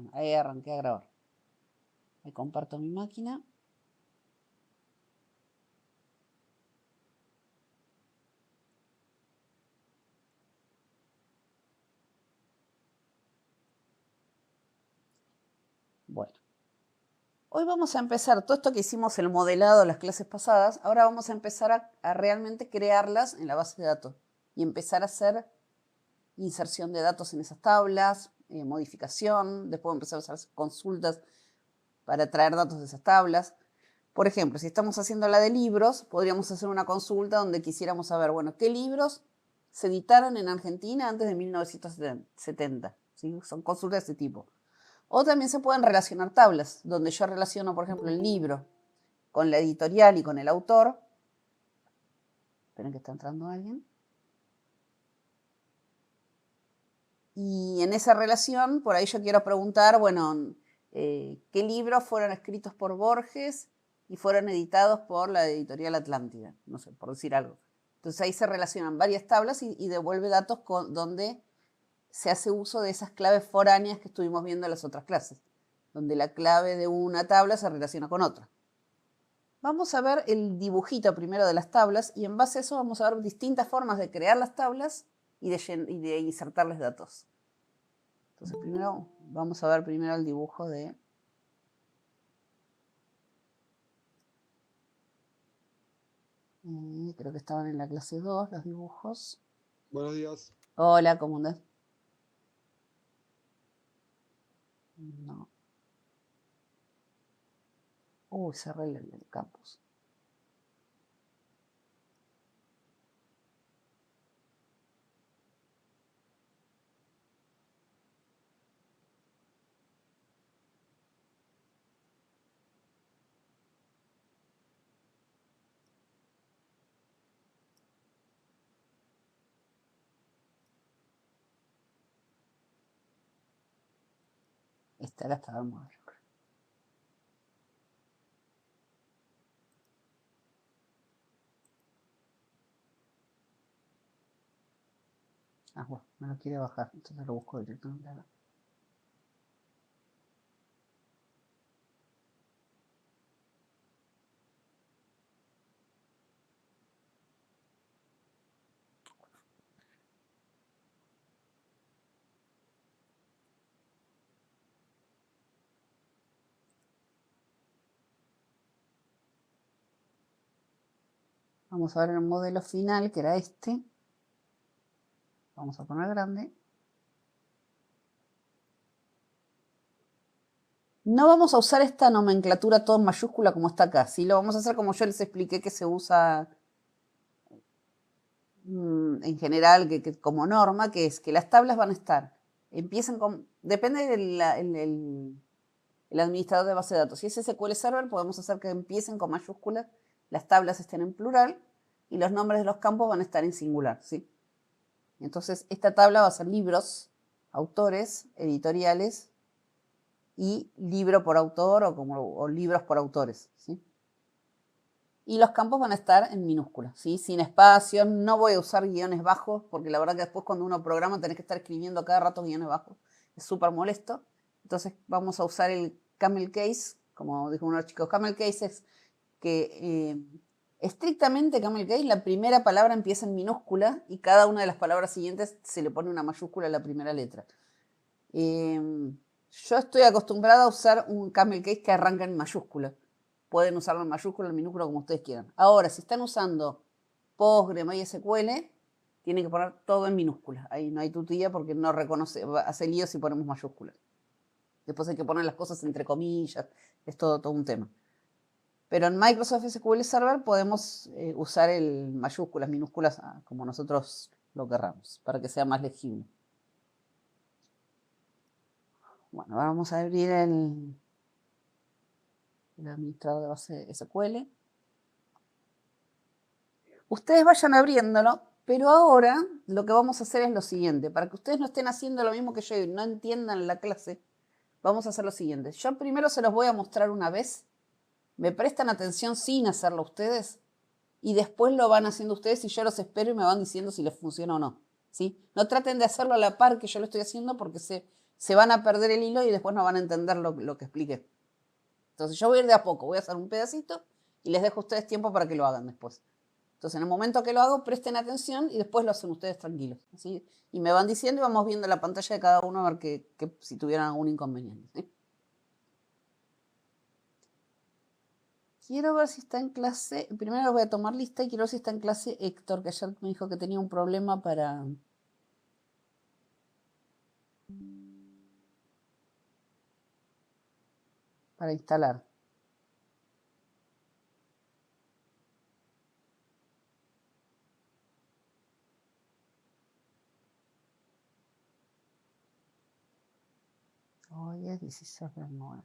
Bueno, ahí arranqué a grabar. Me comparto mi máquina. Bueno. Hoy vamos a empezar, todo esto que hicimos el modelado en las clases pasadas, ahora vamos a empezar a realmente crearlas en la base de datos y empezar a hacer inserción de datos en esas tablas, modificación, después empezar a hacer consultas para traer datos de esas tablas. Por ejemplo, si estamos haciendo la de libros, podríamos hacer una consulta donde quisiéramos saber, bueno, ¿qué libros se editaron en Argentina antes de 1970? ¿Sí? Son consultas de ese tipo. O también se pueden relacionar tablas, donde yo relaciono, por ejemplo, el libro con la editorial y con el autor. Esperen que está entrando alguien. Y en esa relación, por ahí yo quiero preguntar, bueno, ¿qué libros fueron escritos por Borges y fueron editados por la editorial Atlántida? No sé, por decir algo. Entonces ahí se relacionan varias tablas y devuelve datos donde se hace uso de esas claves foráneas que estuvimos viendo en las otras clases, donde la clave de una tabla se relaciona con otra. Vamos a ver el dibujito primero de las tablas y en base a eso vamos a ver distintas formas de crear las tablas y de insertarles datos. Entonces primero vamos a ver primero el dibujo de... creo que estaban en la clase 2 los dibujos. Buenos días. Hola, ¿cómo andás? No. Cerré el campus. Esta la estaba mal. Bueno, me lo quiere bajar, entonces lo busco directamente acá. Vamos a ver el modelo final, que era este. Vamos a poner grande. No vamos a usar esta nomenclatura todo en mayúscula como está acá, ¿sí? Lo vamos a hacer como yo les expliqué que se usa en general, que como norma, que es que las tablas van a estar, empiezan con, depende del el administrador de base de datos. Si es SQL Server, podemos hacer que empiecen con mayúsculas, las tablas estén en plural y los nombres de los campos van a estar en singular, ¿sí? Entonces, esta tabla va a ser libros, autores, editoriales y libro por autor o libros por autores, ¿sí? Y los campos van a estar en minúsculas, ¿sí? Sin espacio. No voy a usar guiones bajos, porque la verdad que después cuando uno programa tenés que estar escribiendo cada rato guiones bajos. Es súper molesto. Entonces vamos a usar el camel case, como dijo uno de los chicos. Camel case es que estrictamente camel case, la primera palabra empieza en minúscula y cada una de las palabras siguientes se le pone una mayúscula a la primera letra. Yo estoy acostumbrada a usar un camel case que arranca en mayúscula. Pueden usarlo en mayúscula, en minúscula, como ustedes quieran. Ahora, si están usando Postgre, MySQL, tienen que poner todo en minúscula. Ahí no hay tutía porque no reconoce, hace lío si ponemos mayúsculas. Después hay que poner las cosas entre comillas, es todo un tema. Pero en Microsoft SQL Server podemos usar el mayúsculas, minúsculas, como nosotros lo querramos, para que sea más legible. Bueno, ahora vamos a abrir el administrador de base SQL. Ustedes vayan abriéndolo, pero ahora lo que vamos a hacer es lo siguiente. Para que ustedes no estén haciendo lo mismo que yo y no entiendan la clase, vamos a hacer lo siguiente. Yo primero se los voy a mostrar una vez. Me prestan atención sin hacerlo ustedes y después lo van haciendo ustedes y yo los espero y me van diciendo si les funciona o no, ¿sí? No traten de hacerlo a la par que yo lo estoy haciendo porque se se van a perder el hilo y después no van a entender lo que expliqué. Entonces yo voy a ir de a poco, voy a hacer un pedacito y les dejo a ustedes tiempo para que lo hagan después. Entonces en el momento que lo hago, presten atención y después lo hacen ustedes tranquilos. ¿Sí? Y me van diciendo y vamos viendo la pantalla de cada uno a ver si tuvieran algún inconveniente. ¿Sí? Quiero ver si está en clase. Primero voy a tomar lista y quiero ver si está en clase Héctor, que ayer me dijo que tenía un problema para instalar. Hoy es 16 de 9.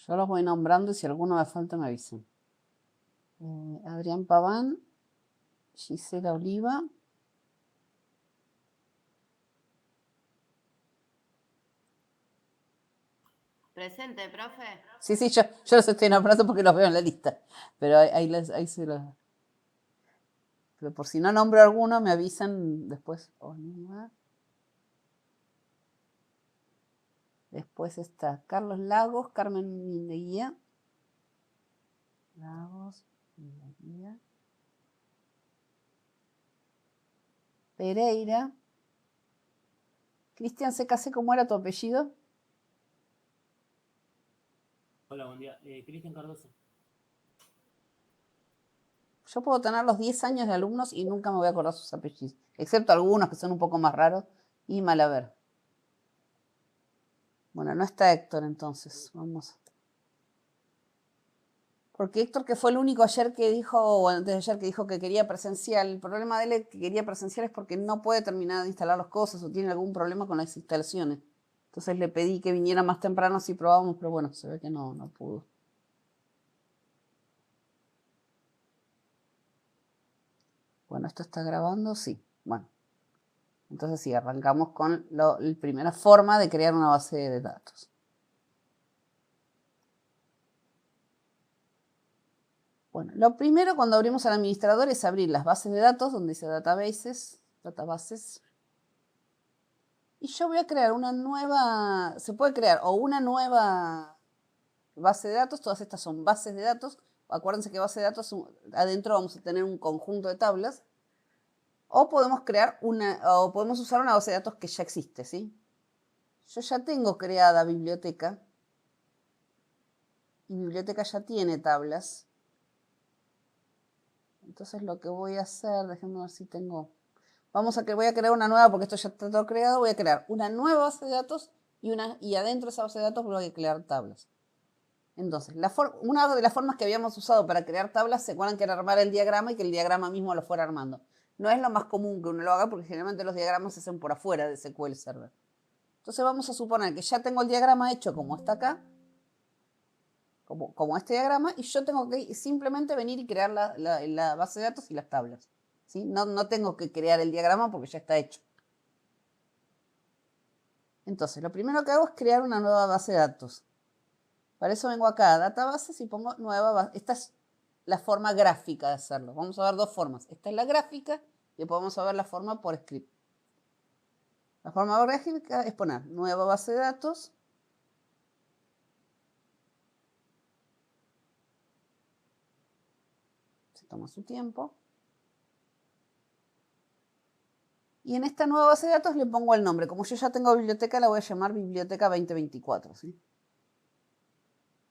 Yo los voy nombrando y si alguno me falta me avisan. Adrián Paván, Gisela Oliva. Presente, profe. Sí, yo los estoy nombrando porque los veo en la lista. Pero ahí se los... Pero por si no nombro alguno, me avisan después. Oliva. Después está Carlos Lagos, Carmen Mindeguía. Lagos, Mindeguía. Pereira. Cristian, sé cómo era tu apellido. Hola, buen día. Cristian Cardoso. Yo puedo tener los 10 años de alumnos y nunca me voy a acordar sus apellidos, excepto algunos que son un poco más raros y Malaver. Bueno, no está Héctor entonces, vamos. Porque Héctor, que fue el único ayer que dijo, o antes de ayer que dijo que quería presencial, el problema de él que quería presencial es porque no puede terminar de instalar las cosas o tiene algún problema con las instalaciones. Entonces le pedí que viniera más temprano si probábamos, pero bueno, se ve que no pudo. Bueno, ¿esto está grabando? Sí. Bueno. Entonces sí, arrancamos con la primera forma de crear una base de datos. Bueno, lo primero cuando abrimos al administrador es abrir las bases de datos, donde dice databases. Y yo voy a crear una nueva, se puede crear o una nueva base de datos, todas estas son bases de datos. Acuérdense que base de datos, adentro vamos a tener un conjunto de tablas. O podemos podemos usar una base de datos que ya existe, ¿sí? Yo ya tengo creada biblioteca. Y biblioteca ya tiene tablas. Entonces lo que voy a hacer, déjenme ver si tengo... voy a crear una nueva porque esto ya está todo creado. Voy a crear una nueva base de datos y adentro de esa base de datos voy a crear tablas. Entonces, una de las formas que habíamos usado para crear tablas, se acuerdan que era armar el diagrama y que el diagrama mismo lo fuera armando. No es lo más común que uno lo haga porque generalmente los diagramas se hacen por afuera de SQL Server. Entonces vamos a suponer que ya tengo el diagrama hecho como está acá, como este diagrama, y yo tengo que simplemente venir y crear la base de datos y las tablas. ¿Sí? No tengo que crear el diagrama porque ya está hecho. Entonces, lo primero que hago es crear una nueva base de datos. Para eso vengo acá a Databases y pongo nueva base. Esta es la forma gráfica de hacerlo. Vamos a ver dos formas. Esta es la gráfica y después vamos a ver la forma por script. La forma gráfica es poner nueva base de datos. Se toma su tiempo. Y en esta nueva base de datos le pongo el nombre. Como yo ya tengo biblioteca, la voy a llamar Biblioteca 2024. ¿Sí?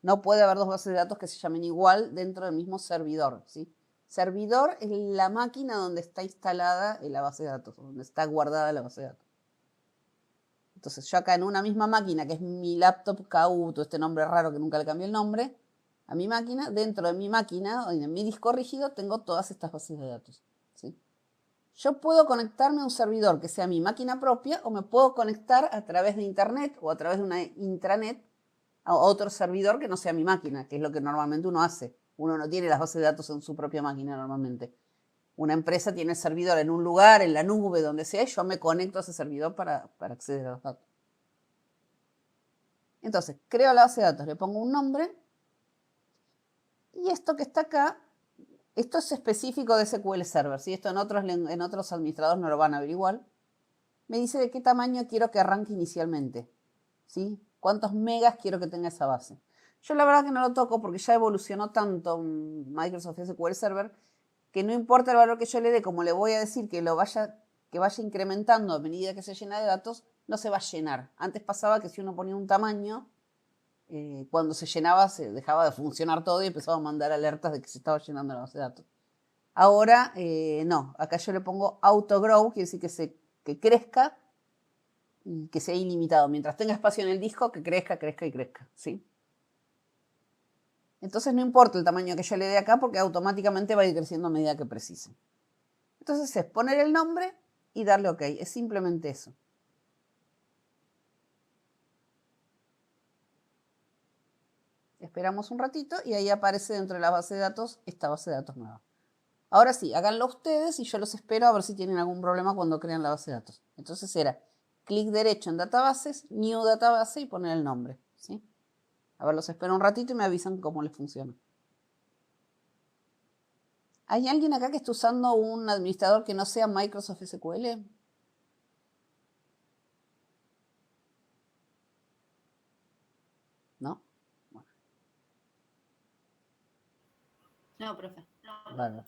No puede haber dos bases de datos que se llamen igual dentro del mismo servidor. ¿Sí? Servidor es la máquina donde está instalada la base de datos, donde está guardada la base de datos. Entonces yo acá en una misma máquina, que es mi laptop Cauto, este nombre raro que nunca le cambié el nombre, a mi máquina, dentro de mi máquina, en mi disco rígido, tengo todas estas bases de datos. ¿Sí? Yo puedo conectarme a un servidor que sea mi máquina propia o me puedo conectar a través de internet o a través de una intranet a otro servidor que no sea mi máquina, que es lo que normalmente uno hace. Uno no tiene las bases de datos en su propia máquina normalmente. Una empresa tiene el servidor en un lugar, en la nube, donde sea, y yo me conecto a ese servidor para acceder a los datos. Entonces, creo la base de datos, le pongo un nombre, y esto que está acá, esto es específico de SQL Server, ¿sí? Esto en otros administradores no lo van a ver igual. Me dice de qué tamaño quiero que arranque inicialmente, ¿sí? ¿Cuántos megas quiero que tenga esa base? Yo la verdad que no lo toco porque ya evolucionó tanto Microsoft SQL Server que no importa el valor que yo le dé, como le voy a decir que vaya incrementando a medida que se llena de datos, no se va a llenar. Antes pasaba que si uno ponía un tamaño, cuando se llenaba se dejaba de funcionar todo y empezaba a mandar alertas de que se estaba llenando la base de datos. Ahora no, acá yo le pongo autogrow, quiere decir que crezca y que sea ilimitado. Mientras tenga espacio en el disco, que crezca, crezca y crezca, ¿sí? Entonces no importa el tamaño que yo le dé acá porque automáticamente va a ir creciendo a medida que precise. Entonces es poner el nombre y darle OK. Es simplemente eso. Esperamos un ratito y ahí aparece dentro de la base de datos esta base de datos nueva. Ahora sí, háganlo ustedes y yo los espero a ver si tienen algún problema cuando crean la base de datos. Entonces era clic derecho en databases, new database y poner el nombre, ¿sí? A ver, los espero un ratito y me avisan cómo les funciona. ¿Hay alguien acá que esté usando un administrador que no sea Microsoft SQL? ¿No? Bueno. No, profe. Vale.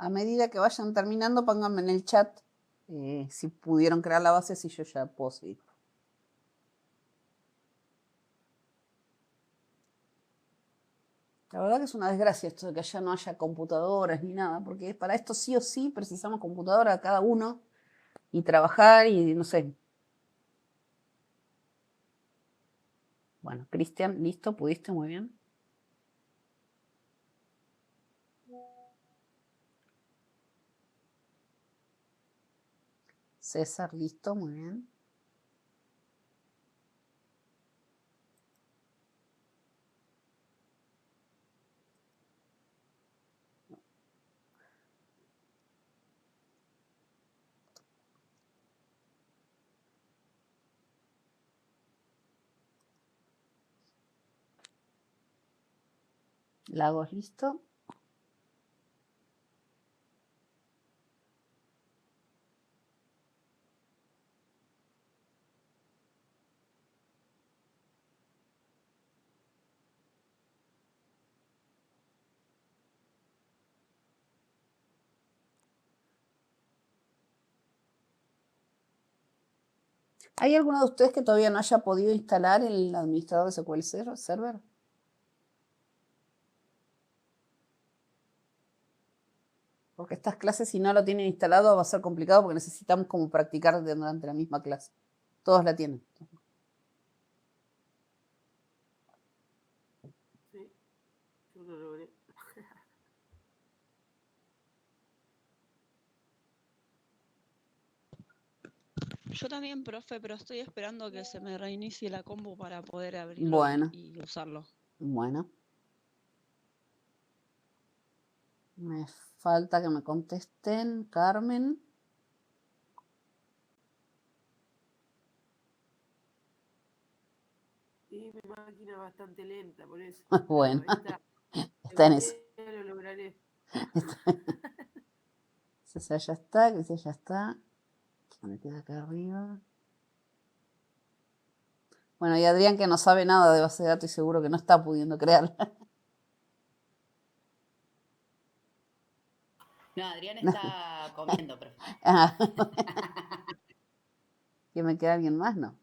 A medida que vayan terminando, pónganme en el chat si pudieron crear la base, si yo ya puedo seguir. La verdad que es una desgracia esto de que allá no haya computadoras ni nada, porque para esto sí o sí precisamos computadora cada uno y trabajar y no sé. Bueno, Cristian, listo, pudiste, muy bien. César, listo, muy bien. Lagos, listo. ¿Hay alguno de ustedes que todavía no haya podido instalar el administrador de SQL Server? Porque estas clases, si no lo tienen instalado, va a ser complicado porque necesitamos como practicar durante la misma clase. Todos la tienen. Sí, yo lo logré. Yo también, profe, pero estoy esperando que se me reinicie la compu para poder abrirlo Bueno, y usarlo. bueno. Me falta que me contesten, Carmen. Y mi máquina es bastante lenta, por eso. Bueno, Pero ahí está. está en Algún eso. día lo lograré. Esa ya está, que esa ya está. ¿Qué me queda acá arriba? Bueno, y Adrián, que no sabe nada de base de datos y seguro que no está pudiendo crearla. No, Adrián está comiendo, profe. Ah, ¿que me queda alguien más? No.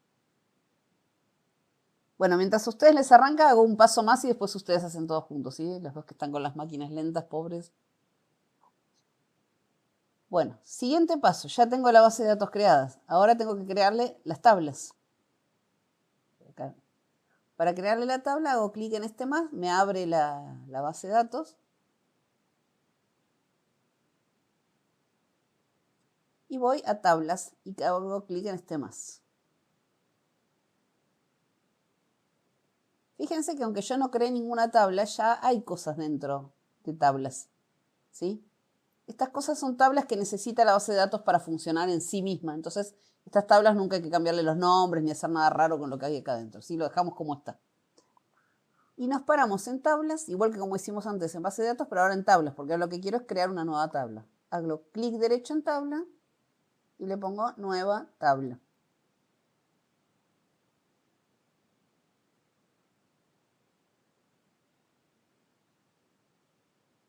Bueno, mientras a ustedes les arranca, hago un paso más y después ustedes hacen todos juntos, ¿sí? Los dos que están con las máquinas lentas, pobres. Bueno, siguiente paso, ya tengo la base de datos creadas. Ahora tengo que crearle las tablas. Acá. Para crearle la tabla hago clic en este más, me abre la base de datos. Y voy a tablas y hago clic en este más. Fíjense que aunque yo no creé ninguna tabla, ya hay cosas dentro de tablas, ¿sí? Estas cosas son tablas que necesita la base de datos para funcionar en sí misma. Entonces, estas tablas nunca hay que cambiarle los nombres ni hacer nada raro con lo que hay acá adentro, ¿sí? Lo dejamos como está. Y nos paramos en tablas, igual que como hicimos antes en base de datos, pero ahora en tablas, porque lo que quiero es crear una nueva tabla. Hago clic derecho en tabla y le pongo nueva tabla.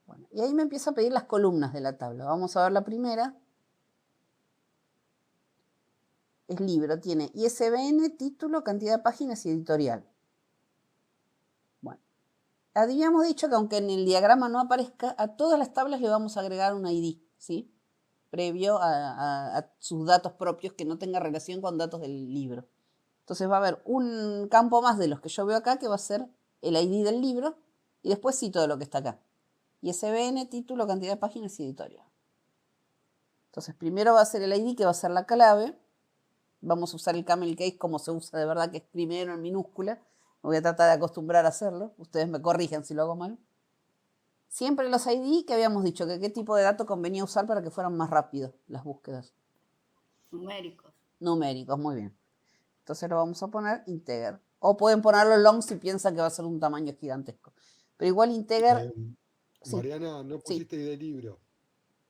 Bueno, y ahí me empieza a pedir las columnas de la tabla. Vamos a ver la primera. Es libro, tiene ISBN, título, cantidad de páginas y editorial. Bueno, habíamos dicho que aunque en el diagrama no aparezca, a todas las tablas le vamos a agregar un ID, ¿sí? Previo a sus datos propios que no tenga relación con datos del libro. Entonces va a haber un campo más de los que yo veo acá que va a ser el ID del libro y después sí todo lo que está acá. ISBN, título, cantidad de páginas y editorial. Entonces primero va a ser el ID que va a ser la clave. Vamos a usar el camel case como se usa de verdad, que es primero en minúscula. Me voy a tratar de acostumbrar a hacerlo. Ustedes me corrijan si lo hago mal. Siempre los ID que habíamos dicho que qué tipo de dato convenía usar para que fueran más rápidos las búsquedas. Numéricos. Numéricos, muy bien. Entonces lo vamos a poner integer. O pueden ponerlo long si piensan que va a ser un tamaño gigantesco. Pero igual integer... Sí, Mariana, no sí. pusiste ID libro.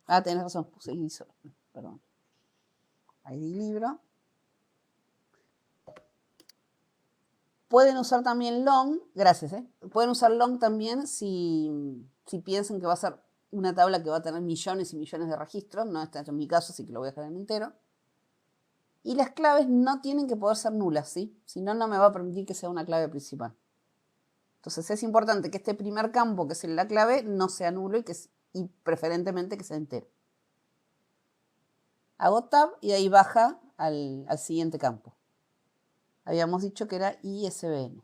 Ah, tenés razón, puse ID solo. Perdón. ID libro. Pueden usar también long, gracias, pueden usar long también si piensan que va a ser una tabla que va a tener millones y millones de registros, no este es mi caso, así que lo voy a dejar en entero. Y las claves no tienen que poder ser nulas, ¿sí? Si no, no me va a permitir que sea una clave principal. Entonces es importante que este primer campo, que es la clave, no sea nulo y preferentemente que sea entero. Hago tab y de ahí baja al siguiente campo. Habíamos dicho que era ISBN.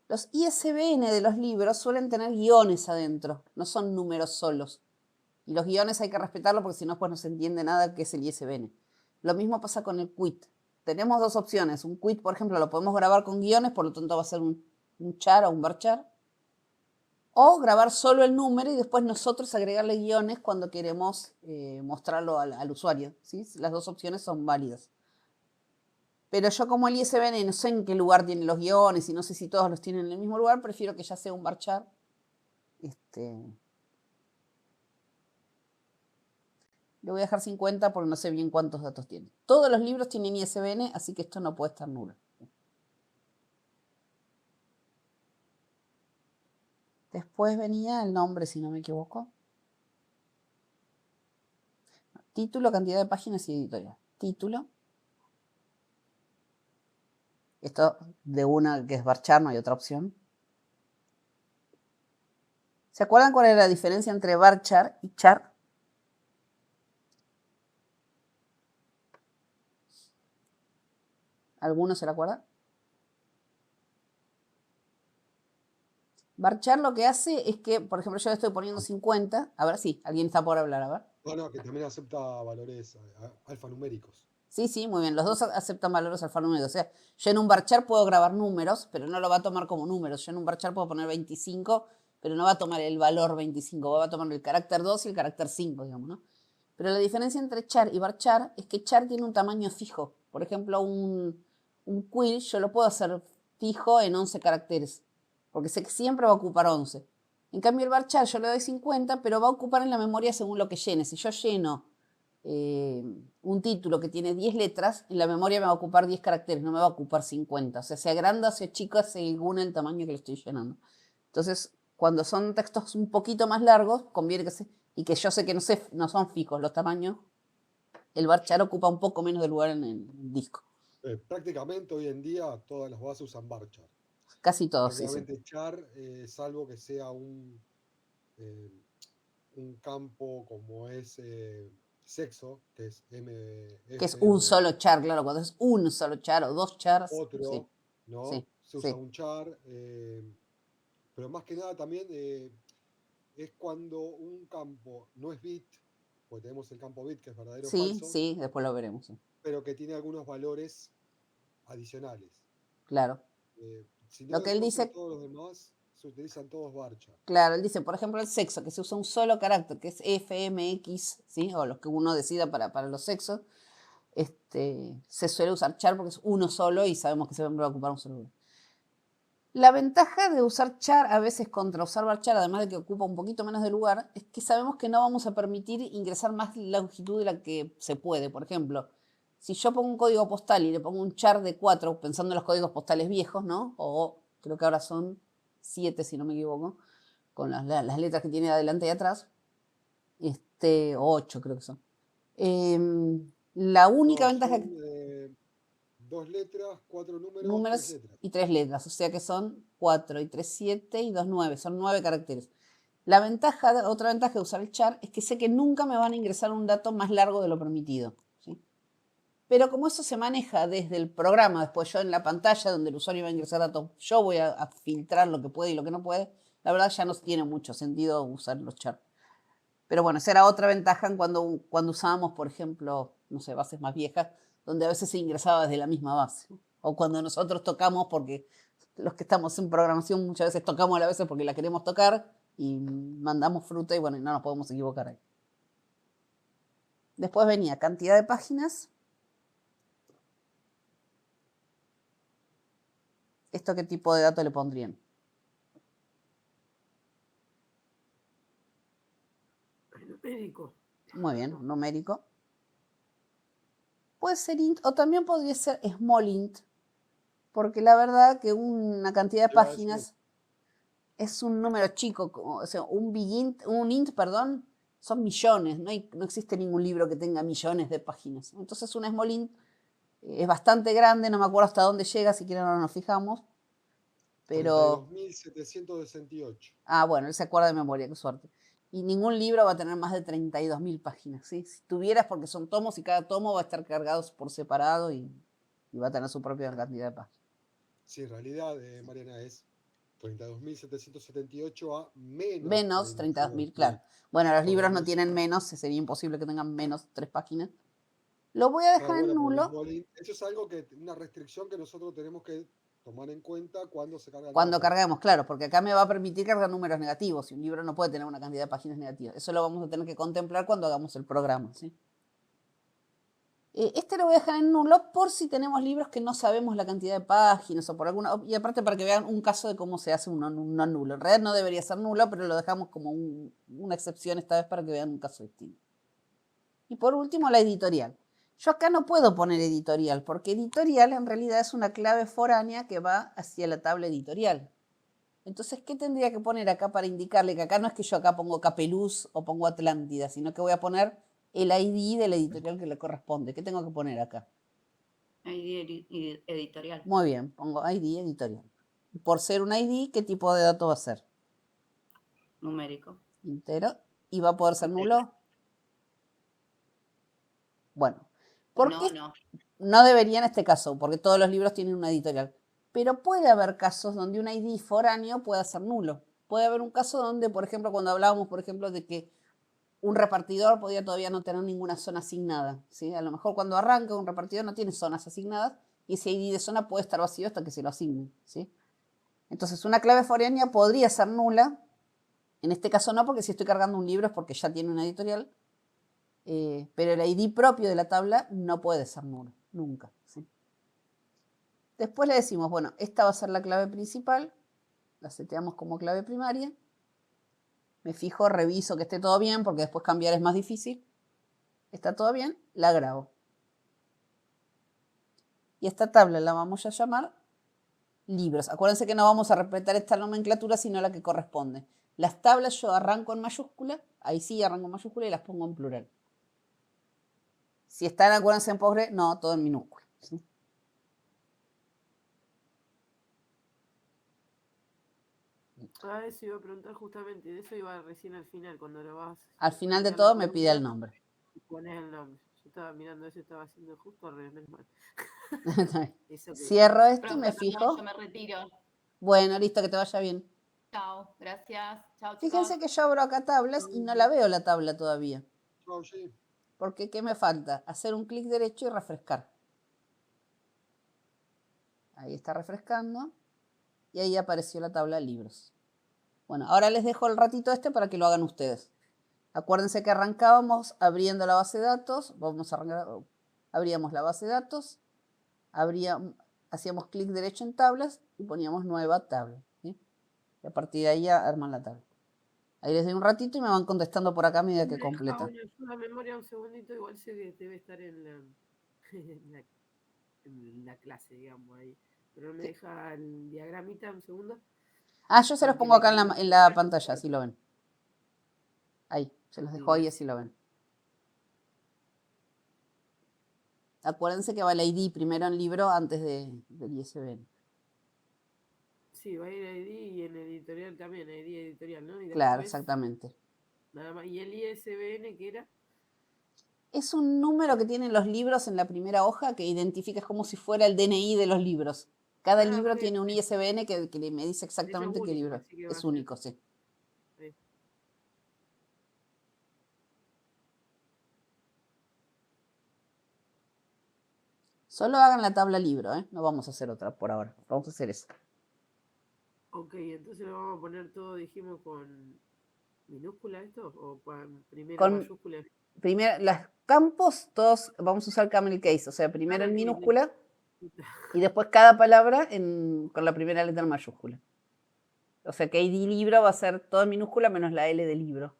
Los ISBN de los libros suelen tener guiones adentro, no son números solos. Y los guiones hay que respetarlos porque si no, pues no se entiende nada qué es el ISBN. Lo mismo pasa con el quit. Tenemos dos opciones. Un quit, por ejemplo, lo podemos grabar con guiones, por lo tanto va a ser un char o un varchar. O grabar solo el número y después nosotros agregarle guiones cuando queremos mostrarlo al usuario, ¿sí? Las dos opciones son válidas. Pero yo como el ISBN no sé en qué lugar tiene los guiones y no sé si todos los tienen en el mismo lugar, prefiero que ya sea un varchar. Le voy a dejar 50 porque no sé bien cuántos datos tiene. Todos los libros tienen ISBN, así que esto no puede estar nulo. Después venía el nombre, si no me equivoco. Título, cantidad de páginas y editorial. Título. Esto de una que es varchar, no hay otra opción. ¿Se acuerdan cuál es la diferencia entre varchar y char? ¿Alguno se la acuerda? Varchar lo que hace es que, por ejemplo, yo le estoy poniendo 50. A ver, sí, alguien está por hablar, a ver. No, que también acepta valores alfanuméricos. Sí, muy bien. Los dos aceptan valores alfanuméricos. O sea, yo en un varchar puedo grabar números, pero no lo va a tomar como números. Yo en un varchar puedo poner 25, pero no va a tomar el valor 25. Va a tomar el carácter 2 y el carácter 5, digamos, ¿no? Pero la diferencia entre char y varchar es que char tiene un tamaño fijo. Por ejemplo, un quill yo lo puedo hacer fijo en 11 caracteres, porque sé que siempre va a ocupar 11. En cambio, el varchar yo le doy 50, pero va a ocupar en la memoria según lo que llene. Si yo lleno un título que tiene 10 letras, en la memoria me va a ocupar 10 caracteres, no me va a ocupar 50. O sea, se agranda o se achica según el tamaño que le estoy llenando. Entonces, cuando son textos un poquito más largos, conviene que y que yo sé que no son fijos los tamaños, el varchar ocupa un poco menos de lugar en el disco. Prácticamente hoy en día todas las bases usan varchar. Casi todos, sí. Prácticamente char, salvo que sea un campo como es sexo, que es Que es MF un o solo char, claro, cuando es un solo char o dos chars, sí, otro, ¿no? sí, Se usa sí, un char, pero más que nada también es cuando un campo no es bit, pues tenemos el campo bit que es verdadero o sí, falso, sí, después lo veremos, sí, pero que tiene algunos valores adicionales. claro. Si Lo no que él encuentro dice, todos los demás, se utilizan todos varchar. claro, él dice, por ejemplo, el sexo, que se usa un solo carácter, que es FMX, ¿sí? O los que uno decida para los sexos, se suele usar char porque es uno solo y sabemos que siempre va a ocupar un solo lugar. La ventaja de usar char a veces contra usar varchar, además de que ocupa un poquito menos de lugar, es que sabemos que no vamos a permitir ingresar más longitud de la que se puede. Por ejemplo, si yo pongo un código postal y le pongo un char de 4, pensando en los códigos postales viejos, ¿no? O creo que ahora son 7, si no me equivoco, con las letras que tiene de adelante y atrás, o 8 creo que son. La única No, ventaja son 2 letras, 4 números, 3 números letras. y 3 letras, o sea que son 4 y 3, 7 y 2, 9, son 9 caracteres. Otra ventaja de usar el char es que sé que nunca me van a ingresar un dato más largo de lo permitido, ¿sí? Pero como eso se maneja desde el programa, después yo en la pantalla donde el usuario va a ingresar datos, yo voy a filtrar lo que puede y lo que no puede, la verdad ya no tiene mucho sentido usar los char. Pero bueno, esa era otra ventaja en cuando usábamos, por ejemplo, no sé, bases más viejas, donde a veces se ingresaba desde la misma base. O cuando nosotros tocamos, porque los que estamos en programación muchas veces tocamos a la vez porque la queremos tocar y mandamos fruta y bueno, y no nos podemos equivocar ahí. Después venía cantidad de páginas. ¿Esto qué tipo de dato le pondrían? Numérico. Muy bien, numérico. Puede ser int o también podría ser small int, porque la verdad que una cantidad de Iba a decir, páginas es un número chico, o sea, un int, perdón, son millones, no existe ningún libro que tenga millones de páginas. Entonces un small int es bastante grande, no me acuerdo hasta dónde llega, si quieren ahora nos fijamos, pero, 32.768. bueno, él se acuerda de memoria, qué suerte. Y ningún libro va a tener más de 32.000 páginas, ¿sí? Si tuvieras, porque son tomos y cada tomo va a estar cargado por separado y va a tener su propia cantidad de páginas. Sí, en realidad, Mariana, es 32.778 a menos Menos 32.000, claro. 32.000. Bueno, los Por libros no eso, tienen menos, sería imposible que tengan menos 3 páginas. Lo voy a claro, dejar en bueno, pero el nulo small eso es algo una restricción que nosotros tenemos que tomar en cuenta cuando se cargan cuando datos. carguemos, claro, porque acá me va a permitir cargar números negativos y un libro no puede tener una cantidad de páginas negativas. Eso lo vamos a tener que contemplar cuando hagamos el programa, ¿sí? Lo voy a dejar en nulo por si tenemos libros que no sabemos la cantidad de páginas o por alguna. Y aparte para que vean un caso de cómo se hace un no nulo. En realidad no debería ser nulo, pero lo dejamos como una excepción esta vez para que vean un caso distinto. Y por último, la editorial. Yo acá no puedo poner editorial, porque editorial en realidad es una clave foránea que va hacia la tabla editorial. Entonces, ¿qué tendría que poner acá para indicarle que acá no es que yo acá pongo Capeluz o pongo Atlántida, sino que voy a poner el ID de la editorial que le corresponde? ¿Qué tengo que poner acá? ID editorial. Muy bien, pongo ID editorial. Por ser un ID, ¿qué tipo de dato va a ser? Numérico. Entero. ¿Y va a poder ser nulo? Bueno, ¿por qué No. no debería en este caso? Porque todos los libros tienen una editorial. Pero puede haber casos donde un ID foráneo pueda ser nulo. Puede haber un caso donde, por ejemplo, cuando hablábamos, por ejemplo, de que un repartidor podía todavía no tener ninguna zona asignada, ¿sí? A lo mejor cuando arranca un repartidor no tiene zonas asignadas y ese ID de zona puede estar vacío hasta que se lo asignen, ¿sí? Entonces, una clave foránea podría ser nula. En este caso no, porque si estoy cargando un libro es porque ya tiene una editorial. Pero el ID propio de la tabla no puede ser nulo, nunca, ¿sí? Después le decimos, bueno, esta va a ser la clave principal, la seteamos como clave primaria, me fijo, reviso que esté todo bien, porque después cambiar es más difícil, está todo bien, la grabo. Y esta tabla la vamos a llamar libros. Acuérdense que no vamos a respetar esta nomenclatura, sino la que corresponde. Las tablas yo arranco en mayúscula, ahí sí arranco en mayúscula y las pongo en plural. Si están, acuérdense en Postgre, no, todo en minúscula, ¿sí? Ah, eso iba a preguntar justamente, de eso iba recién al final, cuando lo vas Al a final de cambiar la todo me pide el columna nombre. y pones el nombre. Yo estaba mirando eso, estaba haciendo justo al revés, menos mal. Eso que Cierro esto y Profe, me perdón, yo fijo. me retiro. Bueno, listo, que te vaya bien. Chao, gracias. Chao, chicos. Fíjense que yo abro acá tablas y no la veo la tabla todavía. Chao, sí. Porque ¿qué me falta? Hacer un clic derecho y refrescar. Ahí está refrescando. Y ahí apareció la tabla de libros. Bueno, ahora les dejo el ratito este para que lo hagan ustedes. Acuérdense que arrancábamos abriendo la base de datos. Vamos a arrancar, abríamos la base de datos. Hacíamos clic derecho en tablas y poníamos nueva tabla. ¿Sí? Y a partir de ahí ya arman la tabla. Ahí les doy un ratito y me van contestando por acá a medida que me deja completan. una sola memoria un segundito, igual sé que debe estar en la, en la clase, digamos, ahí. Pero no me Sí. deja el diagramita un segundo. Ah, yo se los Para que pongo le acá cambiemos en la la cara. pantalla, así lo ven. Ahí, se los Sí, dejo ahí, gracias. así lo ven. Acuérdense que va el ID primero en libro antes del ISBN. Sí, va a ir a ID y en editorial también, ID editorial, ¿no? Y Claro, después, exactamente. nada más. ¿Y el ISBN qué era? Es un número que tienen los libros en la primera hoja que identifica, es como si fuera el DNI de los libros. Cada Ah, ok, libro tiene un ok. ISBN que me dice Eso es exactamente qué único, libro. así que va Es a ser. único, sí. Sí. Solo hagan la tabla libro, ¿eh? No vamos a hacer otra por ahora. Vamos a hacer esa. Ok, entonces lo vamos a poner todo, dijimos, con minúscula esto, o primero Con mayúscula. primero, los campos, todos vamos a usar camel case, o sea, primero en Camel minúscula y después cada palabra con la primera letra en mayúscula. O sea que ID libro va a ser todo en minúscula menos la L de libro.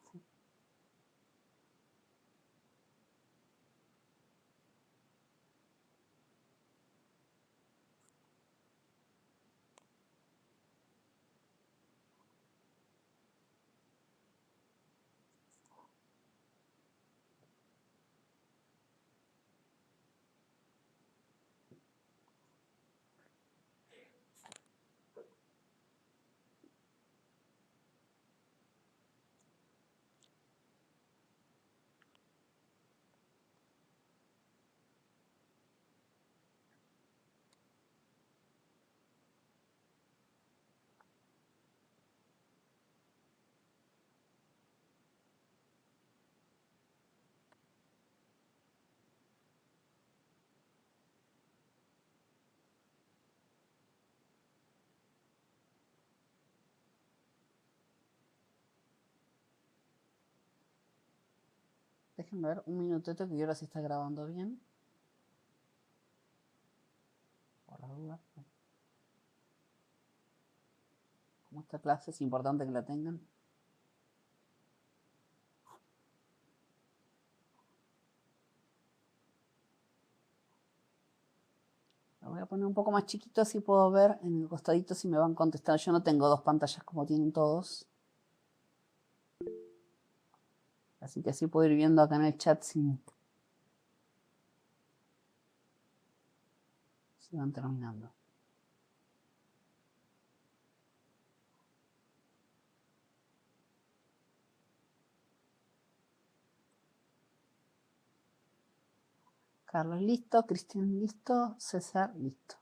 Déjenme ver un minutito que ahora sí está grabando bien. Por la duda. Como esta clase es importante que la tengan. La voy a poner un poco más chiquito así puedo ver en el costadito si me van contestando. Yo no tengo dos pantallas como tienen todos. Así que así puedo ir viendo acá en el chat si van terminando. Carlos listo, Cristian listo, César listo.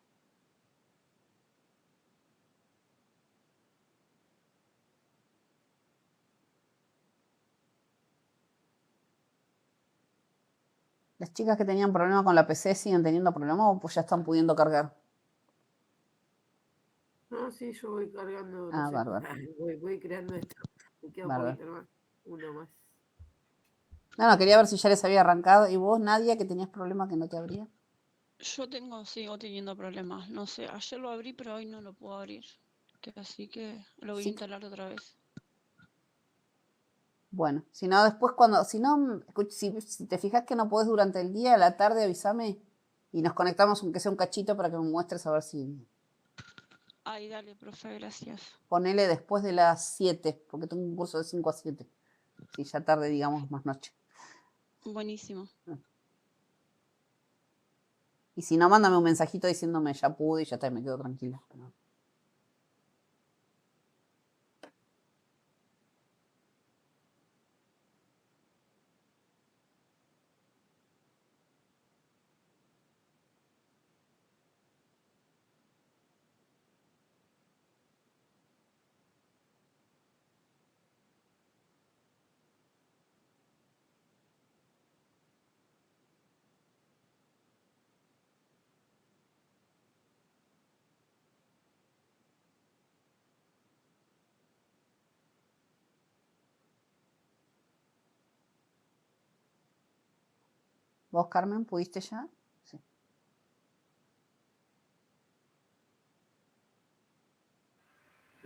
¿Las chicas que tenían problemas con la PC siguen teniendo problemas o pues ya están pudiendo cargar? No, sí, yo voy cargando, no Ah, sé, bárbaro, voy creando esto. Me queda un bárbaro. poquito nomás, uno más. No, quería ver si ya les había arrancado. ¿Y vos, Nadia, que tenías problemas que no te abría? Sigo teniendo problemas. No sé, ayer lo abrí, pero hoy no lo puedo abrir. Así que lo voy a Sí. instalar otra vez. Bueno, si no, después si no, si te fijas que no podés durante el día, a la tarde avísame y nos conectamos aunque sea un cachito para que me muestres a ver si Ay, dale, profe, gracias. ponele después de las 7, porque tengo un curso de 5 a 7. Si ya tarde, digamos, más noche. Buenísimo. Y si no, mándame un mensajito diciéndome ya pude y ya está, me quedo tranquila. ¿Vos, Carmen, pudiste ya? Sí.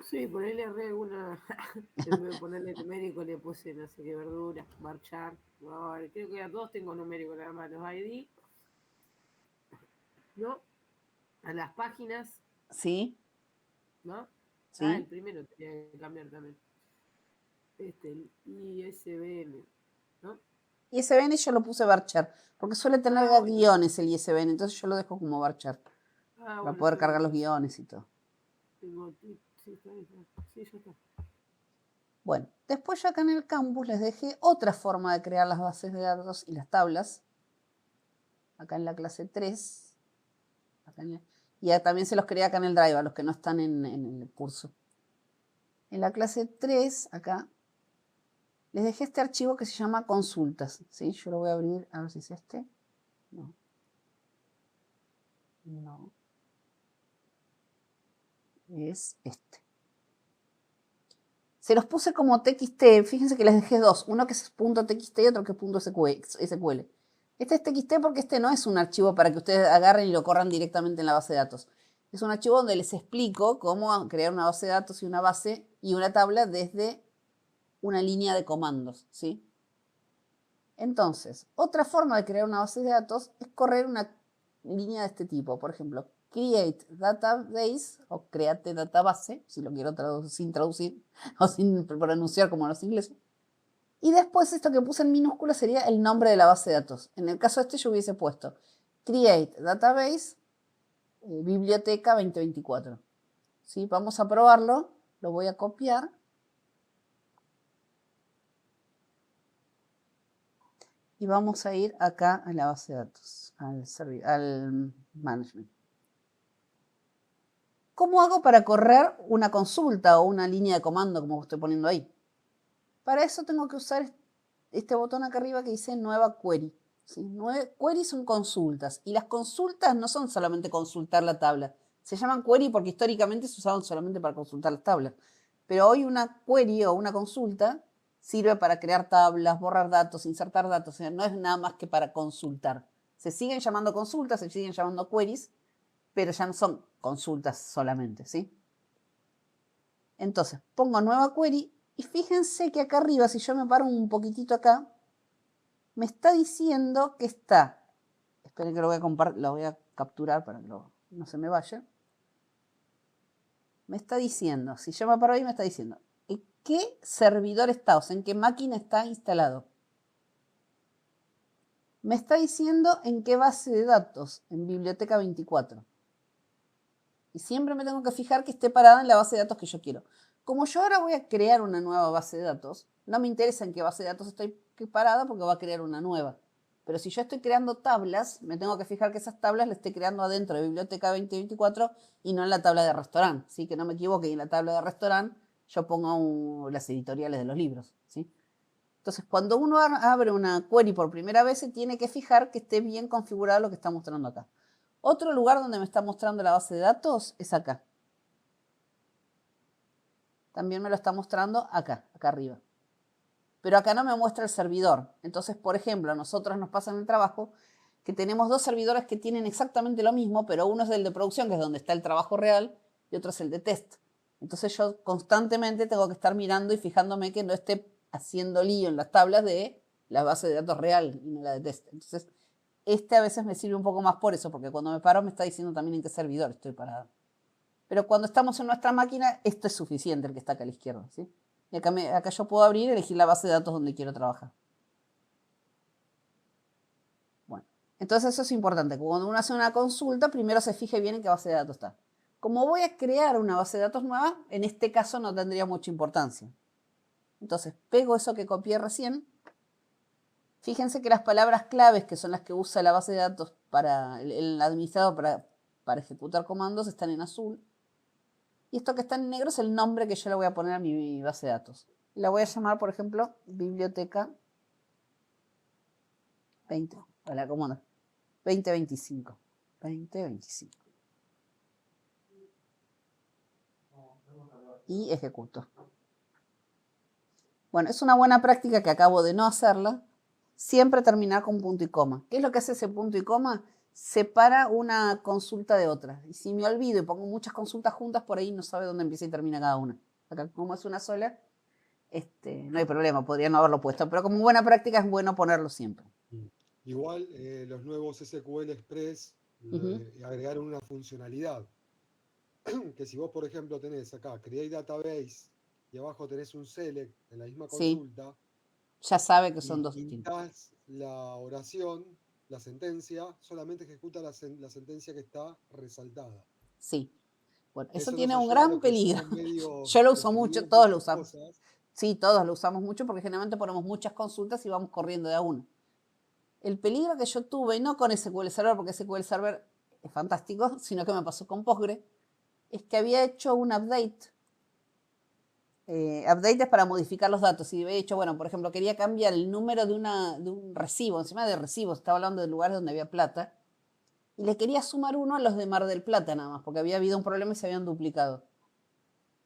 Sí, ponerle alguna. En vez de ponerle numérico, le puse no sé qué verdura, marchar. No, creo que a todos tengo numérico nada más. Los ID, ¿no? A las páginas, Sí, ¿no? Ah, el sí. primero tenía que cambiar también. El ISBN, ¿no? ISBN yo lo puse varchar, porque suele tener Ah, bueno. guiones el ISBN, entonces yo lo dejo como varchar, Ah, para bueno, poder está cargar bien. los guiones y todo. Sí, está bien. Sí, ya está. Bueno, después yo acá en el campus les dejé otra forma de crear las bases de datos y las tablas. Acá en la clase 3. Y también se los creé acá en el Drive, a los que no están en el curso. En la clase 3, acá, les dejé este archivo que se llama consultas. ¿Sí? Yo lo voy a abrir, a ver si es este. No. No. Es este. Se los puse como TXT. Fíjense que les dejé dos. Uno que es .txt y otro que es .sql. Este es TXT porque este no es un archivo para que ustedes agarren y lo corran directamente en la base de datos. Es un archivo donde les explico cómo crear una base de datos y una base y una tabla desde una línea de comandos, ¿sí? Entonces, otra forma de crear una base de datos es correr una línea de este tipo. Por ejemplo, create database o create database, si lo quiero sin traducir o sin pronunciar como los ingleses. Y después esto que puse en minúsculas sería el nombre de la base de datos. En el caso este yo hubiese puesto create database biblioteca 2024. ¿Sí? Vamos a probarlo. Lo voy a copiar. Y vamos a ir acá a la base de datos, al management. ¿Cómo hago para correr una consulta o una línea de comando como estoy poniendo ahí? Para eso tengo que usar este botón acá arriba que dice nueva query. ¿Sí? Query son consultas y las consultas no son solamente consultar la tabla. Se llaman query porque históricamente se usaban solamente para consultar las tablas. Pero hoy una query o una consulta sirve para crear tablas, borrar datos, insertar datos. O sea, no es nada más que para consultar. Se siguen llamando consultas, se siguen llamando queries, pero ya no son consultas solamente, ¿sí? Entonces, pongo nueva query y fíjense que acá arriba, si yo me paro un poquitito acá, me está diciendo que está, esperen que lo voy a capturar para que no se me vaya. Me está diciendo, si yo me paro ahí, me está diciendo en qué servidor está, o sea, en qué máquina está instalado. Me está diciendo en qué base de datos, en biblioteca 24. Y siempre me tengo que fijar que esté parada en la base de datos que yo quiero. Como yo ahora voy a crear una nueva base de datos, no me interesa en qué base de datos estoy parada porque voy a crear una nueva. Pero si yo estoy creando tablas, me tengo que fijar que esas tablas las estoy creando adentro de Biblioteca 2024 y no en la tabla de restaurante. ¿Sí? Que no me equivoque, y en la tabla de restaurante yo pongo las editoriales de los libros. ¿Sí? Entonces, cuando uno abre una query por primera vez, se tiene que fijar que esté bien configurado lo que está mostrando acá. Otro lugar donde me está mostrando la base de datos es acá. También me lo está mostrando acá arriba. Pero acá no me muestra el servidor. Entonces, por ejemplo, a nosotros nos pasa en el trabajo que tenemos dos servidores que tienen exactamente lo mismo, pero uno es el de producción, que es donde está el trabajo real, y otro es el de test. Entonces yo constantemente tengo que estar mirando y fijándome que no esté haciendo lío en las tablas de la base de datos real y no la de test. Entonces, a veces me sirve un poco más por eso, porque cuando me paro me está diciendo también en qué servidor estoy parado. Pero cuando estamos en nuestra máquina, esto es suficiente, el que está acá a la izquierda, ¿sí? Y acá yo puedo abrir y elegir la base de datos donde quiero trabajar. Bueno, entonces eso es importante. Cuando uno hace una consulta, primero se fije bien en qué base de datos está. Como voy a crear una base de datos nueva, en este caso no tendría mucha importancia. Entonces, pego eso que copié recién. Fíjense que las palabras claves, que son las que usa la base de datos para el administrador para ejecutar comandos, están en azul. Y esto que está en negro es el nombre que yo le voy a poner a mi base de datos. La voy a llamar, por ejemplo, biblioteca 2025. 2025. Y ejecuto. Bueno, es una buena práctica que acabo de no hacerla. siempre terminar con punto y coma. ¿Qué es lo que hace ese punto y coma? Separa una consulta de otra. Y si me olvido y pongo muchas consultas juntas, por ahí no sabe dónde empieza y termina cada una. Acá, como es una sola, no hay problema, podría no haberlo puesto, pero como buena práctica es bueno ponerlo siempre. Igual los nuevos SQL Express agregaron una funcionalidad que si vos, por ejemplo, tenés acá Create Database y abajo tenés un Select en la misma consulta, ya sabe que son y dos distintos. pintás la oración, la sentencia, solamente ejecuta la sentencia que está resaltada. Sí. Bueno, eso Eso tiene nos un ayuda a gran los que peligro. somos medio Yo lo que uso mucho, escribimos todos lo muchas usamos. cosas. Sí, todos lo usamos mucho porque generalmente ponemos muchas consultas y vamos corriendo de a uno. El peligro que yo tuve, no con SQL Server, porque SQL Server es fantástico, sino que me pasó con Postgre, es que había hecho un update. Update es para modificar los datos. Y había dicho, bueno, por ejemplo, quería cambiar el número de un recibo, encima de recibos, estaba hablando de lugares donde había plata, y le quería sumar uno a los de Mar del Plata nada más, porque había habido un problema y se habían duplicado.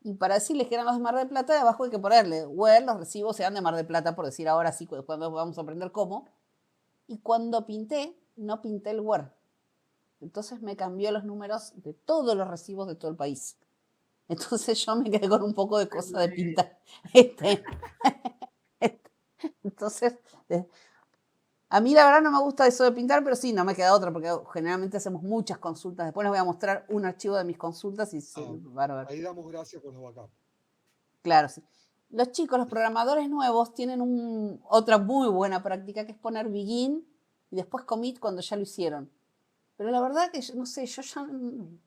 Y para decirles que eran los de Mar del Plata, de abajo hay que ponerle, where los recibos sean de Mar del Plata, por decir ahora sí, cuando vamos a aprender cómo. Y cuando pinté, no pinté el where. Entonces me cambió los números de todos los recibos de todo el país. Entonces yo me quedé con un poco de cosa de pintar. Entonces, a mí la verdad no me gusta eso de pintar, pero sí, no me queda otra, porque generalmente hacemos muchas consultas. Después les voy a mostrar un archivo de mis consultas y van a ver. Ahí damos gracias por los backups. Claro, sí. Los chicos, los programadores nuevos, tienen otra muy buena práctica que es poner begin y después commit cuando ya lo hicieron. Pero la verdad que, no sé, yo ya